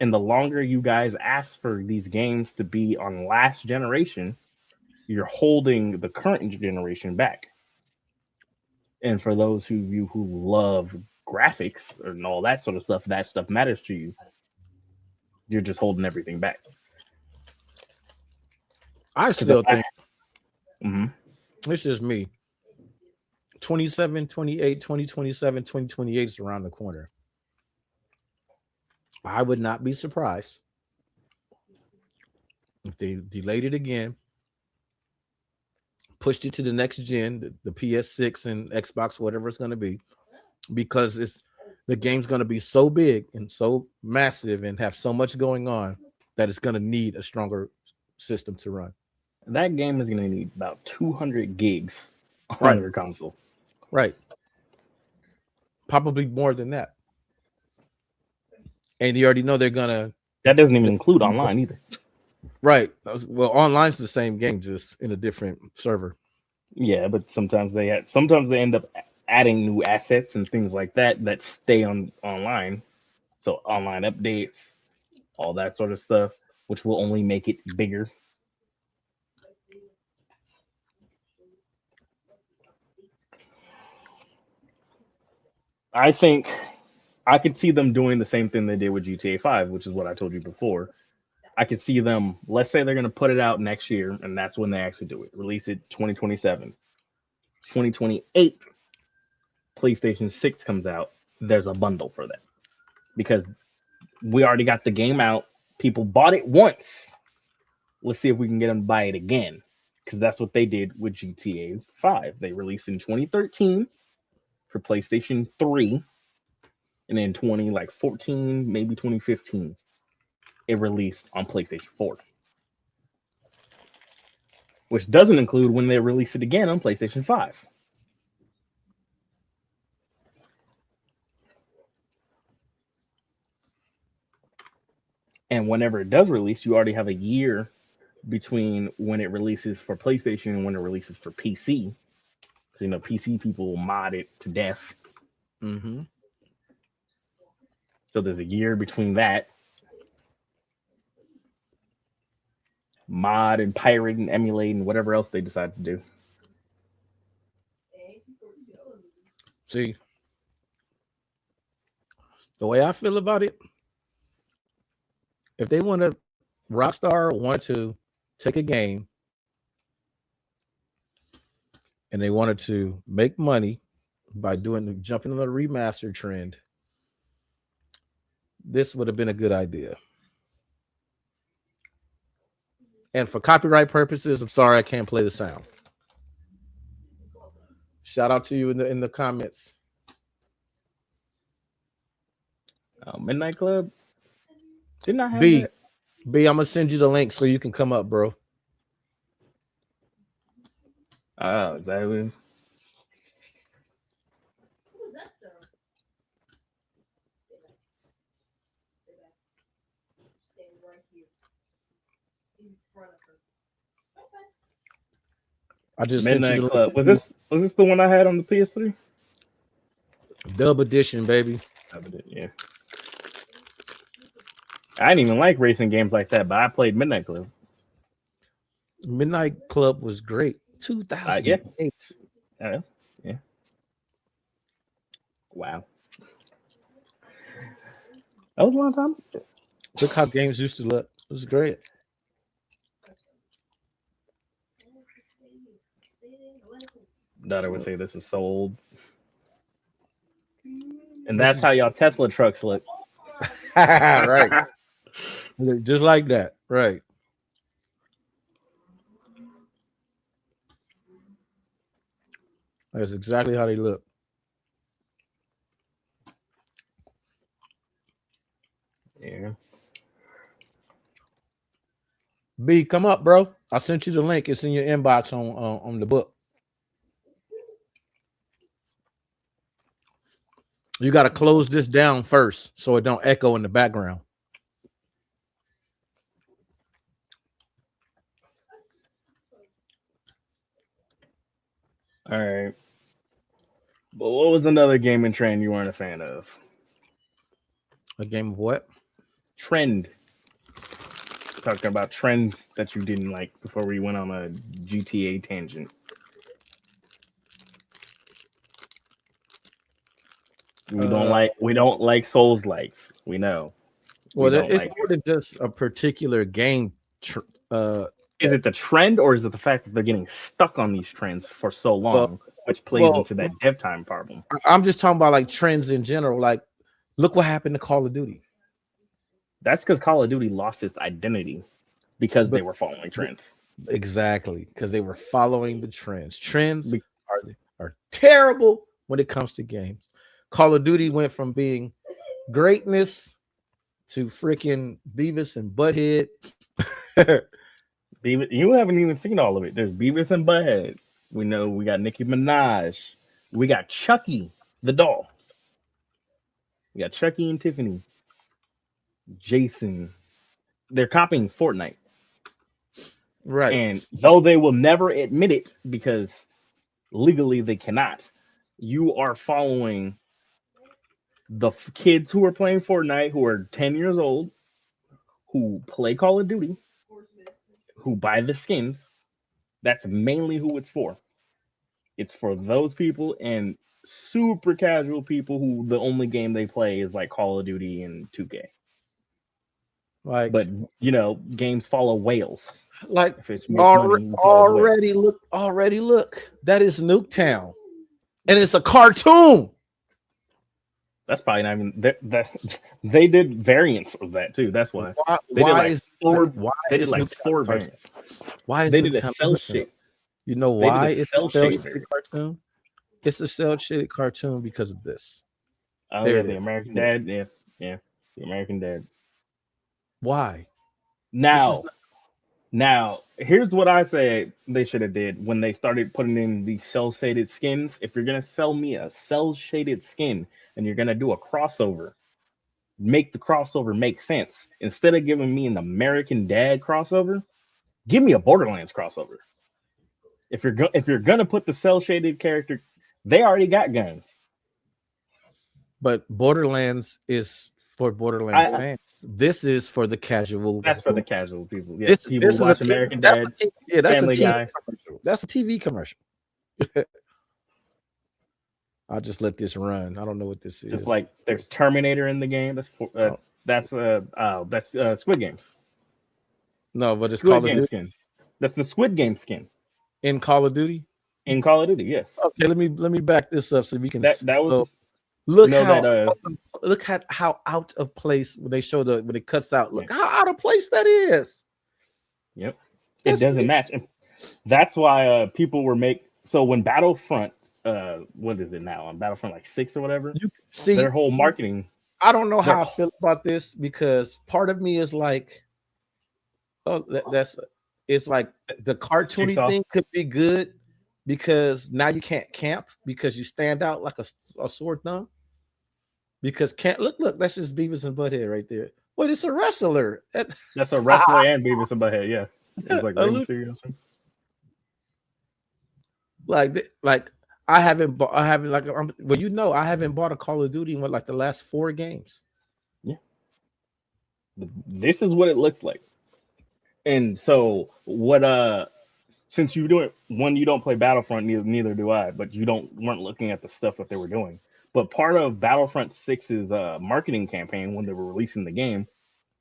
And the longer you guys ask for these games to be on last generation, you're holding the current generation back. And for those of you who love graphics and all that sort of stuff, that stuff matters to you. You're just holding everything back. I still think it's just me. 27, 28, 2027, 2028 is around the corner. I would not be surprised if they delayed it again, pushed it to the next gen, the PS6 and Xbox, whatever it's going to be, because the game's going to be so big and so massive and have so much going on that it's going to need a stronger system to run. That game is going to need about 200 gigs on your console. Right. Probably more than that. And you already know they're going to... That doesn't even include online either. Right. Well, online's the same game, just in a different server. Yeah, but sometimes they end up adding new assets and things like that stay online. So online updates, all that sort of stuff, which will only make it bigger. I think I could see them doing the same thing they did with GTA 5, which is what I told you before. I could see them, let's say they're going to put it out next year, and that's when they actually do it. Release it 2027. 2028, PlayStation 6 comes out. There's a bundle for that. Because we already got the game out. People bought it once. Let's see if we can get them to buy it again. Because that's what they did with GTA 5. They released in 2013 for PlayStation 3. And then 2014, maybe 2015. It released on PlayStation 4. Which doesn't include when they release it again on PlayStation 5. And whenever it does release, you already have a year between when it releases for PlayStation and when it releases for PC. Because, PC people will mod it to death. Mm-hmm. So there's a year between that. Mod and pirate and emulate and whatever else they decide to do. See, the way I feel about it, if they Rockstar wanted to take a game and they wanted to make money by jumping on the remaster trend, this would have been a good idea. And for copyright purposes, I'm sorry I can't play the sound. Shout out to you in the comments. Midnight Club? Didn't I have that? B, I'm gonna send you the link so you can come up, bro. Oh, is that what? I just Midnight sent you Club. Was this the one I had on the PS3? Dub edition, baby. Yeah. I didn't even like racing games like that, but I played Midnight Club. Midnight Club was great. 2008. Yeah. Wow. That was a long time. Look how games used to look. It was great. Daughter would say this is so old. And This that's is how y'all Tesla trucks look. right. Just like that. Right. That's exactly how they look. Yeah. B, come up, bro. I sent you the link. It's in your inbox on the book. You got to close this down first so it don't echo in the background. All right. But what was another gaming trend you weren't a fan of? A game of what? Trend. Talking about trends that you didn't like before we went on a GTA tangent. We don't like Souls likes. We know. Well, don't it's like more than just a particular game. Is it the trend or is it the fact that they're getting stuck on these trends for so long, which plays well, into that dev time problem? I'm just talking about like trends in general. Like, look what happened to Call of Duty. That's because Call of Duty lost its identity because But they were following trends. exactly, because they were following the trends. Trends Be- are terrible when it comes to games. Call of Duty went from being greatness to freaking Beavis and Butthead. Beavis, you haven't even seen all of it. There's Beavis and Butthead. We know we got Nicki Minaj. We got Chucky the doll. We got Chucky and Tiffany. Jason. They're copying Fortnite. Right. And though they will never admit it because legally they cannot, you are following the kids who are playing Fortnite who are 10 years old, who play Call of Duty, who buy the skins. That's mainly who it's for. It's for those people and super casual people who the only game they play is like Call of Duty and 2K. Like, but games follow whales. Like if it's already look. That is Nuketown, and it's a cartoon. That's probably not even they did variants of that too. That's why. Why is four Nuketown variants? Why is they did Nuketown a cell shade? You know why it's a cell shaded shaded cartoon? It's a cell shaded cartoon because of this. Oh yeah, the American Dad. Yeah, the American Dad. Why? Now, here's what I say they should have did when they started putting in these cell shaded skins. If you're gonna sell me a cell shaded skin and you're gonna do a crossover, make the crossover make sense. Instead of giving me an American Dad crossover, give me a Borderlands crossover. If you're gonna put the cell shaded character, they already got guns. But Borderlands is for Borderlands fans. This is for the casual. That's for the casual people. Yeah, this who watch American Dad. That's Family a TV Guy. commercial. That's a TV commercial. I'll just let this run. I don't know what this is. Just like there's Terminator in the game. That's Squid Games. No, but it's Squid Call of Duty skin. That's the Squid Game skin in Call of Duty. In Call of Duty, yes. Okay, let me back this up so we can. Look at how out of place when they show when it cuts out. Look how out of place that is. Yep, it doesn't match. And that's why people were so when Battlefront, what is it now on Battlefront like 6 or whatever? You see their whole marketing. I don't know how I feel about this because part of me is like, it's like the cartoony thing could be good because now you can't camp because you stand out like a sore thumb. Because look, that's just Beavis and Butthead right there. Well, it's a wrestler. That's a wrestler and Beavis and Butthead. Yeah, it's like like I haven't bought a Call of Duty in like the last 4 games. Yeah, this is what it looks like. And so what? Since you do it, you don't play Battlefront, neither do I. But weren't looking at the stuff that they were doing. But part of Battlefront 6's marketing campaign when they were releasing the game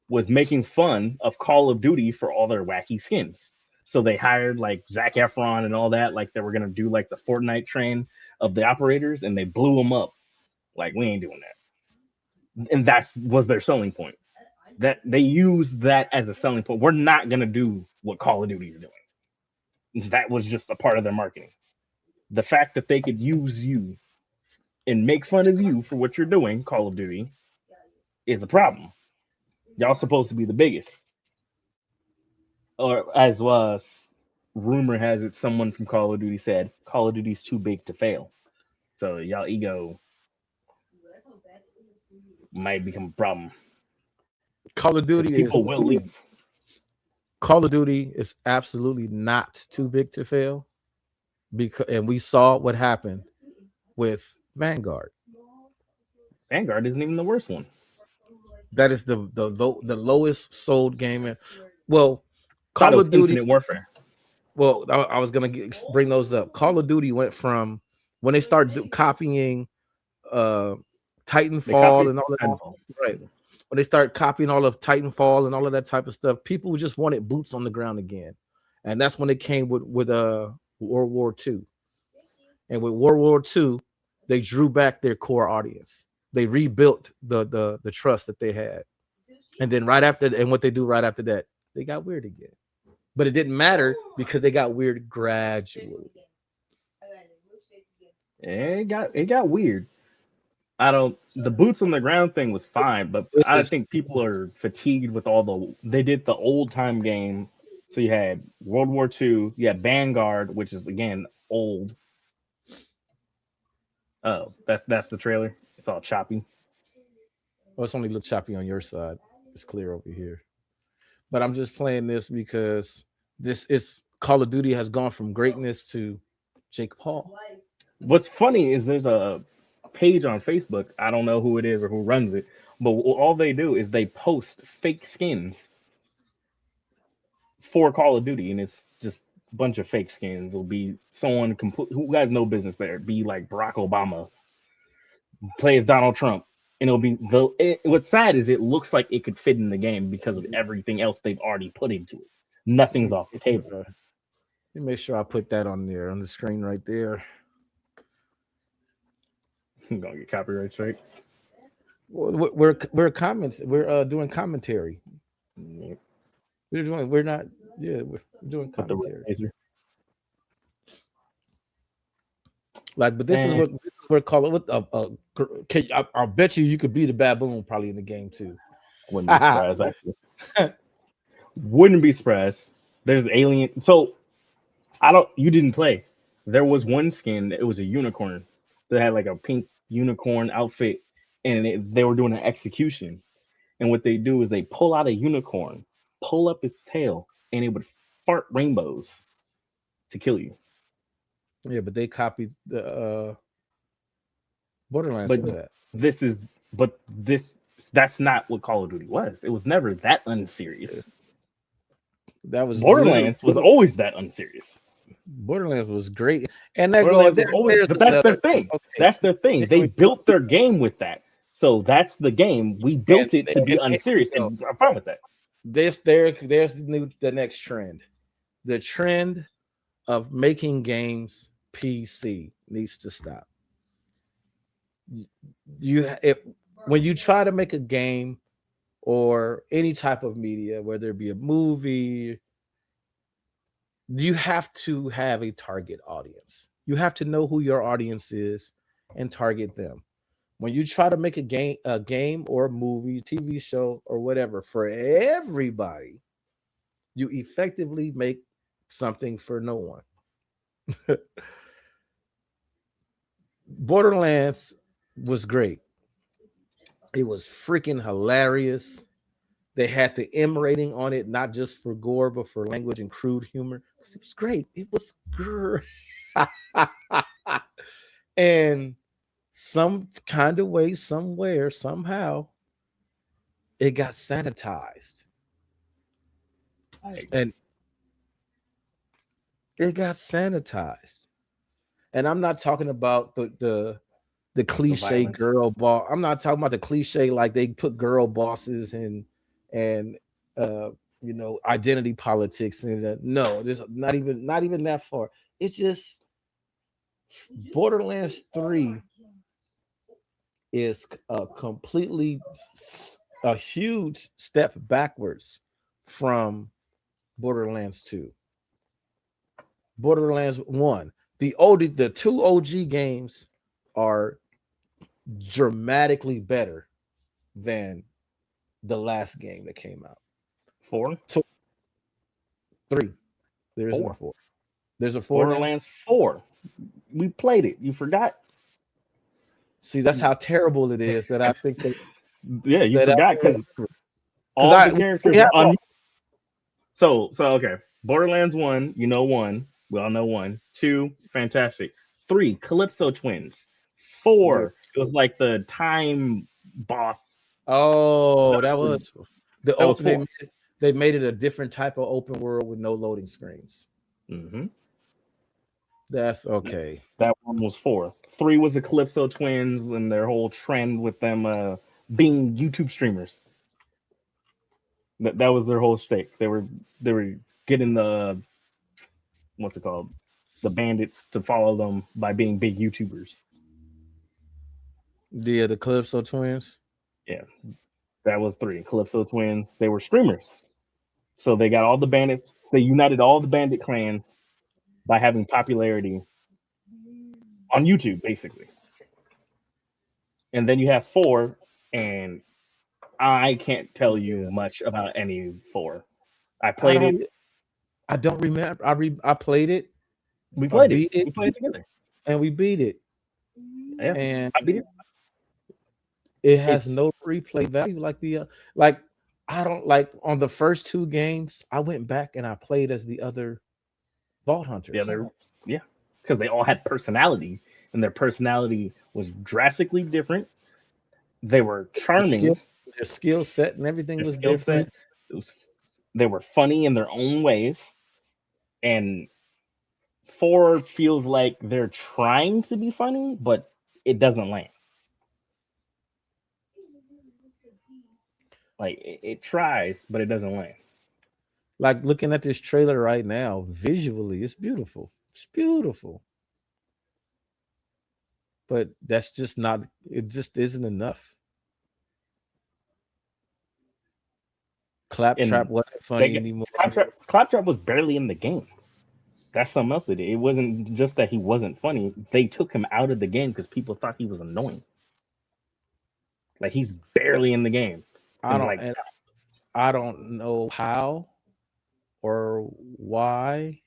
was making fun of Call of Duty for all their wacky skins. So they hired like Zac Efron and all that, like they were gonna do like the Fortnite train of the operators, and they blew them up. Like we ain't doing that, and that was their selling point. That they used that as a selling point. We're not gonna do what Call of Duty is doing. That was just a part of their marketing. The fact that they could use you and make fun of you for what you're doing, Call of Duty, is a problem. Y'all supposed to be the biggest. Or as rumor has it, someone from Call of Duty said Call of Duty's too big to fail. So y'all ego might become a problem. Call of Duty People will leave. Call of Duty is absolutely not too big to fail, and we saw what happened with Vanguard. Vanguard isn't even the worst one. That is the lowest sold game. Well, Call of Duty Infinite Warfare. Well, I was gonna bring those up. Call of Duty went from when they started copying Titanfall and all of that, right? When they start copying all of Titanfall and all of that type of stuff, people just wanted boots on the ground again, and that's when they came with World War II. And with World War II, they drew back their core audience. They rebuilt the trust that they had, and then right after, and what they do right after that, they got weird again. But it didn't matter because they got weird gradually. It got weird. The boots on the ground thing was fine, but I think people are fatigued with they did the old time game. So you had World War II, you had Vanguard, which is again old. Oh, that's the trailer. It's all choppy. Well, it's only a little choppy on your side. It's clear over here. But I'm just playing this because this is Call of Duty has gone from greatness to Jake Paul. What's funny is there's a page on Facebook. I don't know who it is or who runs it, but all they do is they post fake skins for Call of Duty, and it's just a bunch of fake skins. It'll be someone who has no business there. Be like Barack Obama, play as Donald Trump, and it'll be what's sad is it looks like it could fit in the game because of everything else they've already put into it. Nothing's off the table. Let me make sure I put that on there on the screen right there. I'm gonna get copyright straight. We're doing commentary. Yep. We're doing commentary. Like, but this is what we're calling. I'll bet you could be the baboon probably in the game too. Wouldn't be surprised actually. Wouldn't be surprised. There's alien. So you didn't play. There was one skin. It was a unicorn that had like a pink unicorn outfit, and they were doing an execution. And what they do is they pull out a unicorn, pull up its tail, and it would fart rainbows to kill you. Yeah, but they copied the Borderlands with that. That's not what Call of Duty was. It was never that unserious. That was Borderlands was always that unserious. Borderlands was great, and that goes. But that's their thing. Okay. That's their thing. They built their game with that. So that's the game. We built it to be unserious, and I'm fine with that. There's the next trend. The trend of making games PC needs to stop. When you try to make a game or any type of media, whether it be a movie, you have to have a target audience. You have to know who your audience is and target them. When you try to make a game or a movie, TV show, or whatever for everybody, you effectively make something for no one. Borderlands was great. It was freaking hilarious. They had the M rating on it, not just for gore, but for language and crude humor. It was great. It was great. And some kind of way, somewhere, somehow, it got sanitized. And it got sanitized. And I'm not talking about the the cliche violence. girl boss. I'm not talking about the cliche like they put girl bosses and identity politics in that. No, there's not even that far. It's just Borderlands 3 is a huge step backwards from Borderlands 2. Borderlands 1. The two OG games are dramatically better than the last game that came out. 4? 3. There isn't a 4. There's a 4 Borderlands 4. We played it. You forgot? See, that's how terrible it is that I think that. Yeah, you forgot because all the characters are So okay. Borderlands 1, you know 1. We all know 1. 2, fantastic. 3, Calypso Twins. 4, it was like the time boss. Oh, that was the that was opening. They made it a different type of open world with no loading screens. Mm-hmm. That's okay. That one was 4. 3 was the Calypso Twins and their whole trend with them being YouTube streamers. That was their whole stake. They were getting the what's it called? The bandits to follow them by being big YouTubers. Yeah, the Calypso Twins. Yeah. That was 3. Calypso Twins. They were streamers. So they got all the bandits. They united all the bandit clans by having popularity on YouTube, basically. And then you have 4, and I can't tell you much about any 4. I played it. I don't remember. I played it. We played it. We played it together. And we beat it. Yeah, and I beat it. It has no replay value like I don't like on the first 2 games. I went back and I played as the other Vault Hunters. Yeah, because they all had personality, and their personality was drastically different. They were charming. Their skill set and everything was different. They were funny in their own ways, and 4 feels like they're trying to be funny, but it doesn't land. Like it tries, but it doesn't land. Like looking at this trailer right now, visually, it's beautiful. It's beautiful. But that's just not. It just isn't enough. Claptrap wasn't funny anymore. Claptrap was barely in the game. That's something else they did. It wasn't just that he wasn't funny. They took him out of the game because people thought he was annoying. Like he's barely in the game. I don't know how or why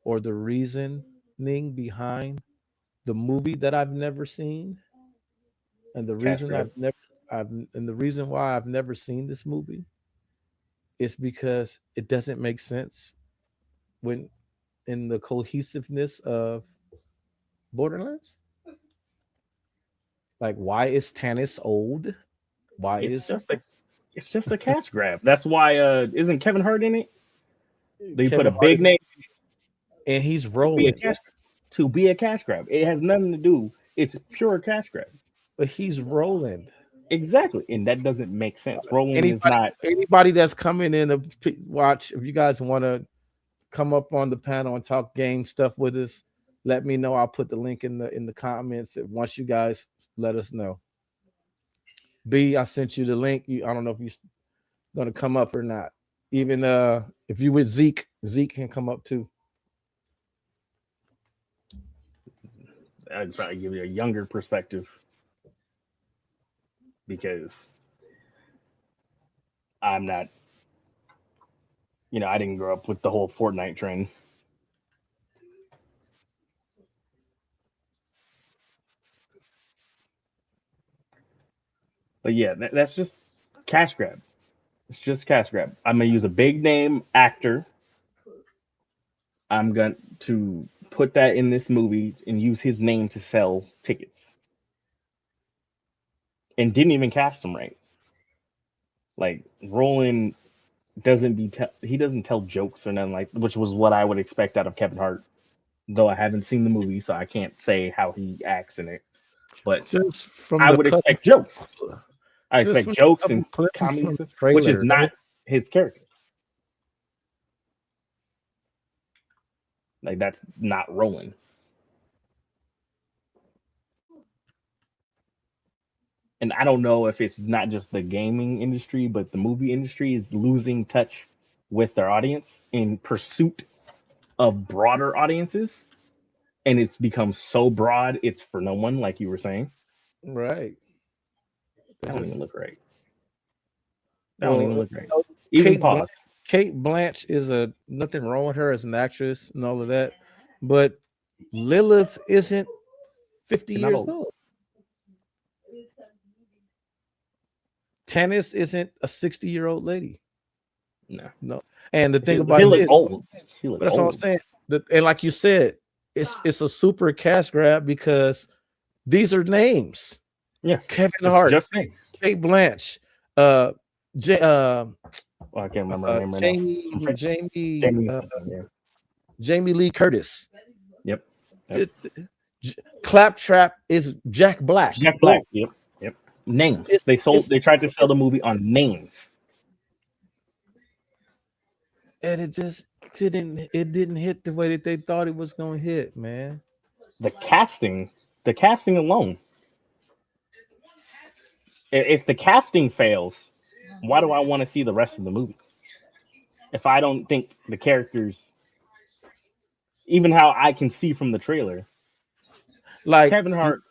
or the reasoning behind the movie that I've never seen, and the reason the reason why I've never seen this movie is because it doesn't make sense when in the cohesiveness of Borderlands. Like, why is Tannis old? It's just a cash grab. That's why isn't Kevin Hart in it? They put a big name and he's rolling to be a cash grab. It has nothing to do. It's pure cash grab. But he's rolling. Exactly, and that doesn't make sense. Rolling is not anybody that's coming in to watch. If you guys want to come up on the panel and talk game stuff with us, let me know. I'll put the link in the comments once you guys let us know. B, I sent you the link. I don't know if you're gonna come up or not. Even if you with Zeke can come up too. I'd probably give you a younger perspective because I'm not, I didn't grow up with the whole Fortnite trend. But yeah, that's just cash grab. It's just cash grab. I'm going to use a big name actor. I'm going to put that in this movie and use his name to sell tickets. And didn't even cast him right. Like, Roland he doesn't tell jokes or nothing which was what I would expect out of Kevin Hart. Though I haven't seen the movie, so I can't say how he acts in it. But just from I the would couple, expect jokes. I just expect from the jokes couple and clips comedy, from the which is trailer. not his character. Like that's not Roland. And I don't know if it's not just the gaming industry, but the movie industry is losing touch with their audience in pursuit of broader audiences. And it's become so broad, it's for no one, like you were saying. Right. That don't even look right. That Well, don't even look right. Even pause. Kate Blanch is nothing wrong with her as an actress and all of that, but Lilith isn't 50 She's not years old. old. Tannis isn't a 60-year-old lady. No. And the thing about she it look is, old. She look that's old. what I'm saying. And like you said, it's a super cash grab because these are names. Yes. Kevin Hart, just names. Kate Blanch, I can't remember her name right now. Jamie Lee Curtis. Yep. Claptrap is Jack Black. Jack Black. Yep. Names. They tried to sell the movie on names. And it just didn't hit the way that they thought it was going to hit, man. The casting alone. If the casting fails, why do I want to see the rest of the movie? If I don't think the characters, even how I can see from the trailer, like Kevin Hart,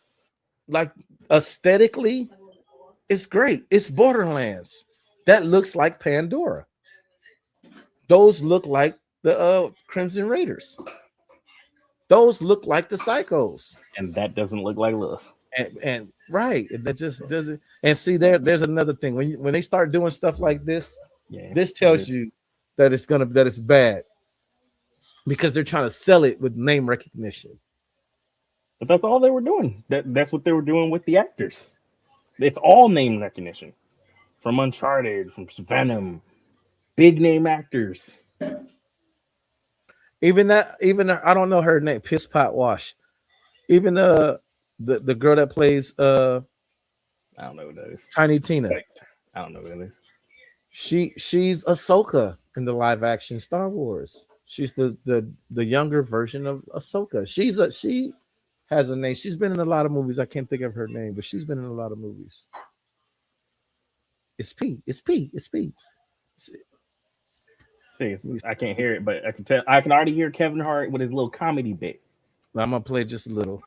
like aesthetically, it's great. It's Borderlands. That looks like Pandora. Those look like the Crimson Raiders. Those look like the Psychos. And that doesn't look like Lilith. And right, that just doesn't. And see, there's another thing when they start doing stuff like this. Yeah, this tells you that it's bad because they're trying to sell it with name recognition. But that's all they were doing. That's what they were doing with the actors. It's all name recognition. From Uncharted, from Venom, big name actors. Even I don't know her name, Piss Pot Wash. Even the girl that plays I don't know who that is. Tiny Tina. I don't know who that is. She's Ahsoka in the live action Star Wars. She's the younger version of Ahsoka. She has a name. She's been in a lot of movies. I can't think of her name, but she's been in a lot of movies. It's P. See, I can't hear it, but I can tell. I can already hear Kevin Hart with his little comedy bit. I'm gonna play just a little.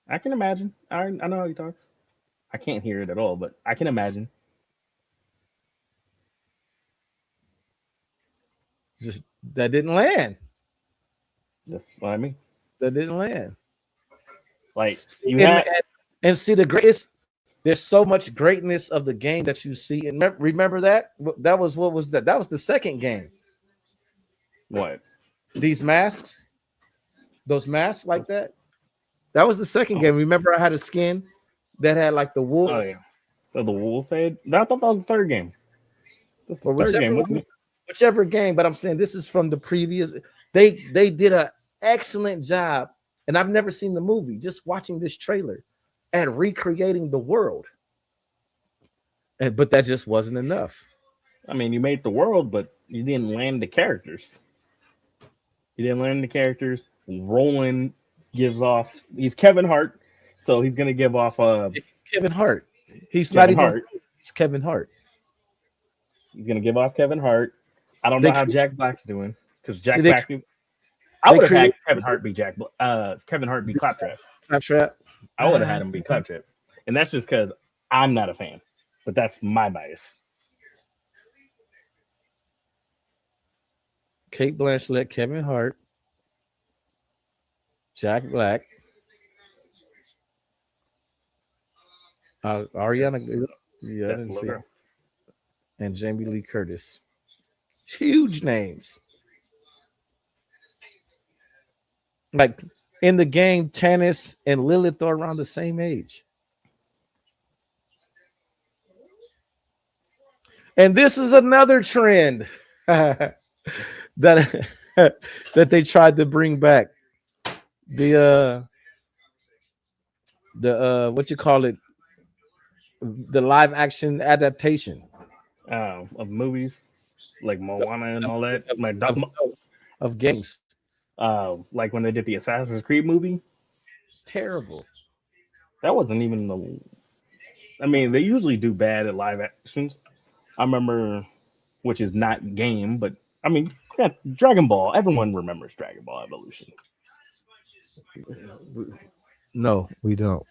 I can imagine. I know how he talks. I can't hear it at all, but I can imagine. Just that didn't land. That's what I mean. That didn't land. Like and see the greatest. There's so much greatness of the game that you see. And remember that? That was that? That was the second game. What? These masks? Those masks like that? That was the second game. Remember I had a skin that had like the wolf? Oh, yeah. So the wolf head? I thought that was the third game. That's the third game, wasn't it? Whichever game, but I'm saying this is from the previous. They did an excellent job, and I've never seen the movie. Just watching this trailer and recreating the world, but that just wasn't enough. I mean, you made the world, but you didn't land the characters. Roland gives off. He's Kevin Hart, so he's gonna give off. Kevin Hart. He's Kevin not Hart. even. He's Kevin Hart. He's gonna give off Kevin Hart. I don't know how Jack Black's doing because Jack Black. I would have had Kevin Hart be Kevin Hart be Claptrap. Claptrap. I would have had him be Claptrap, and that's just because I'm not a fan. But that's my bias. Kate Blanchett, Kevin Hart, Jack Black, Ariana, yeah, I didn't see it. And Jamie Lee Curtis. Huge names. Like in the game, Tannis and Lilith are around the same age. And this is another trend that that they tried to bring back. The the what you call it, the live action adaptation Of movies like Moana and all that. of, of games. Like when they did the Assassin's Creed movie, Terrible. that wasn't even the. I mean, they usually do bad at live actions. I remember, which is not game, but I mean, yeah, Dragon Ball. Everyone remembers Dragon Ball Evolution. No, we don't.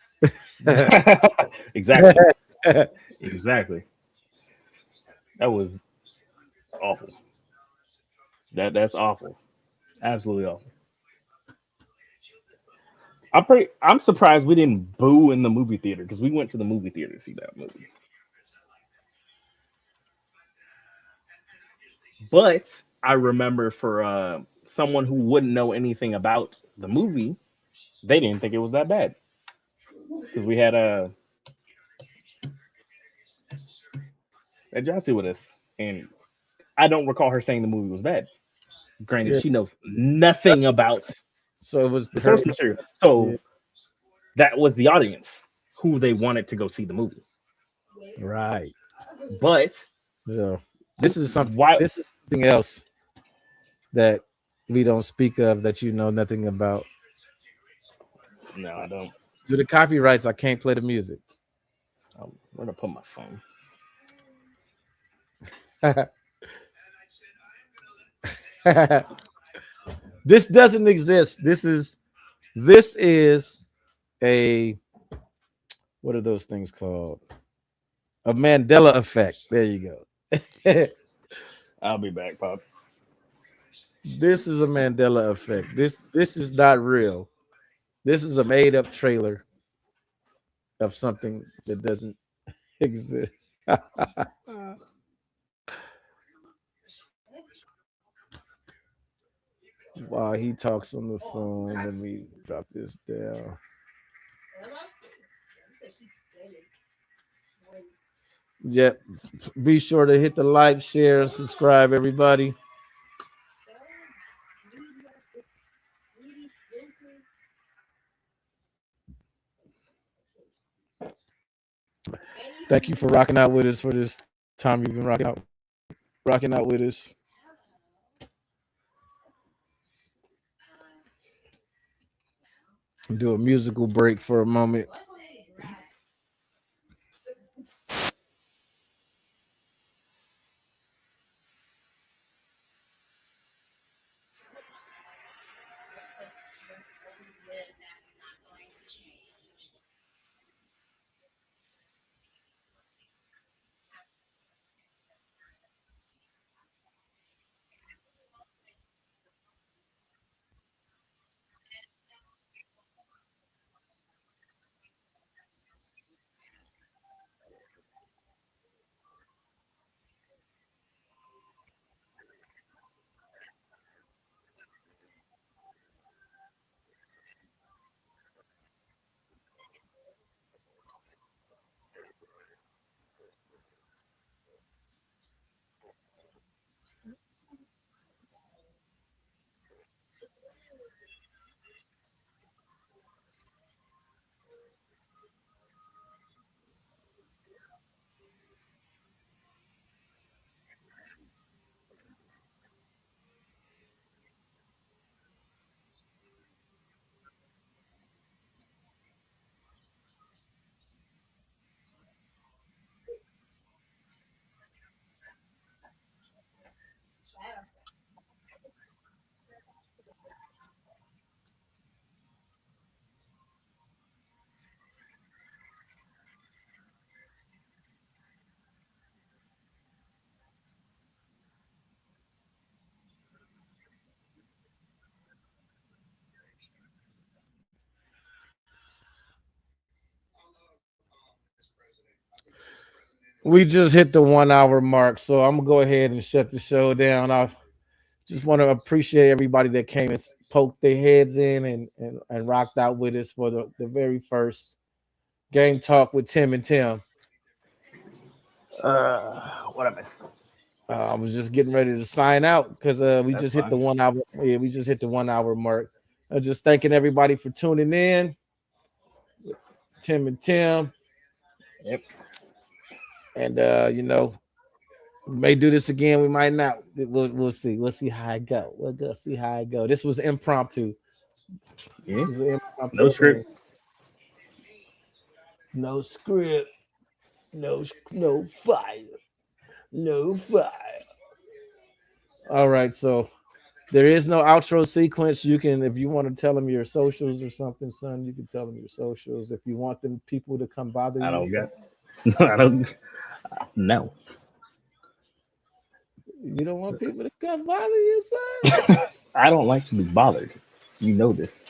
Exactly, exactly. That was awful. That's awful. Absolutely awful. I'm surprised we didn't boo in the movie theater because we went to the movie theater to see that movie. But I remember for someone who wouldn't know anything about the movie, they didn't think it was that bad because we had a Johnson with us, and I don't recall her saying the movie was bad. Granted, Yeah. she knows nothing about So it was the her. source material, so Yeah. that was the audience who they wanted to go see the movie. Right. But So this is something. why? This is something else that we don't speak of that you know nothing about. No, I don't. Due to copyrights, I can't play the music. Where to put my phone? This doesn't exist. This is a, what are those things called? A Mandela effect. There you go. I'll be back, Pop. This is a Mandela effect. This is not real. This is a made up trailer of something that doesn't exist. While he talks on the phone, let me drop this down. Yep. Be sure to hit the like, share, subscribe, everybody. Thank you for rocking out with us for this time you've been rocking out with us. Do a musical break for a moment. We just hit the 1 hour mark, so I'm gonna go ahead and shut the show down. I just want to appreciate everybody that came and poked their heads in and rocked out with us for the very first game talk with Tim and Tim. What I missed? I was just getting ready to sign out because we That's just hit fine. the 1 hour. Yeah, we just hit the 1 hour mark. Just thanking everybody for tuning in. Tim and Tim. Yep. And we may do this again. We might not. We'll see. We'll see how it go. We'll go see how it go. This was impromptu. Yeah. This was an impromptu No script. thing. No script. No fire. No fire. All right, so there is no outro sequence. You can, if you want to tell them your socials or something, son, you can tell them your socials. If you want them people to come bother I you, don't got. I don't. No. you don't want people to come bother you, son. I don't like to be bothered. You know this.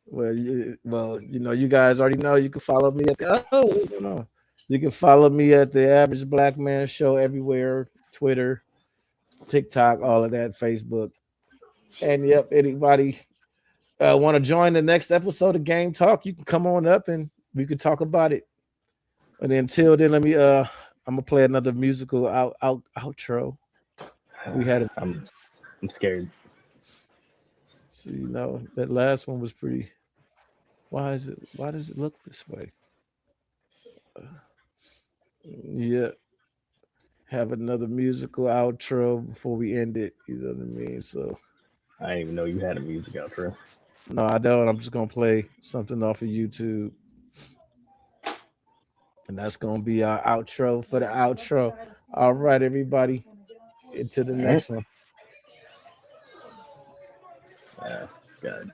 Well, you guys already know. You can follow me at You can follow me at the Average Black Man Show everywhere: Twitter, TikTok, all of that, Facebook. And yep, anybody want to join the next episode of Game Talk, you can come on up and we can talk about it. And until then, let me I'm gonna play another musical outro. We had I'm scared. So that last one was pretty. Why does it look this way? Yeah. Have another musical outro before we end it. You know what I mean? So I didn't even know you had a music outro. no, I don't. I'm just gonna play something off of YouTube. And that's gonna be our outro for the outro. All right, everybody. Into the next one. God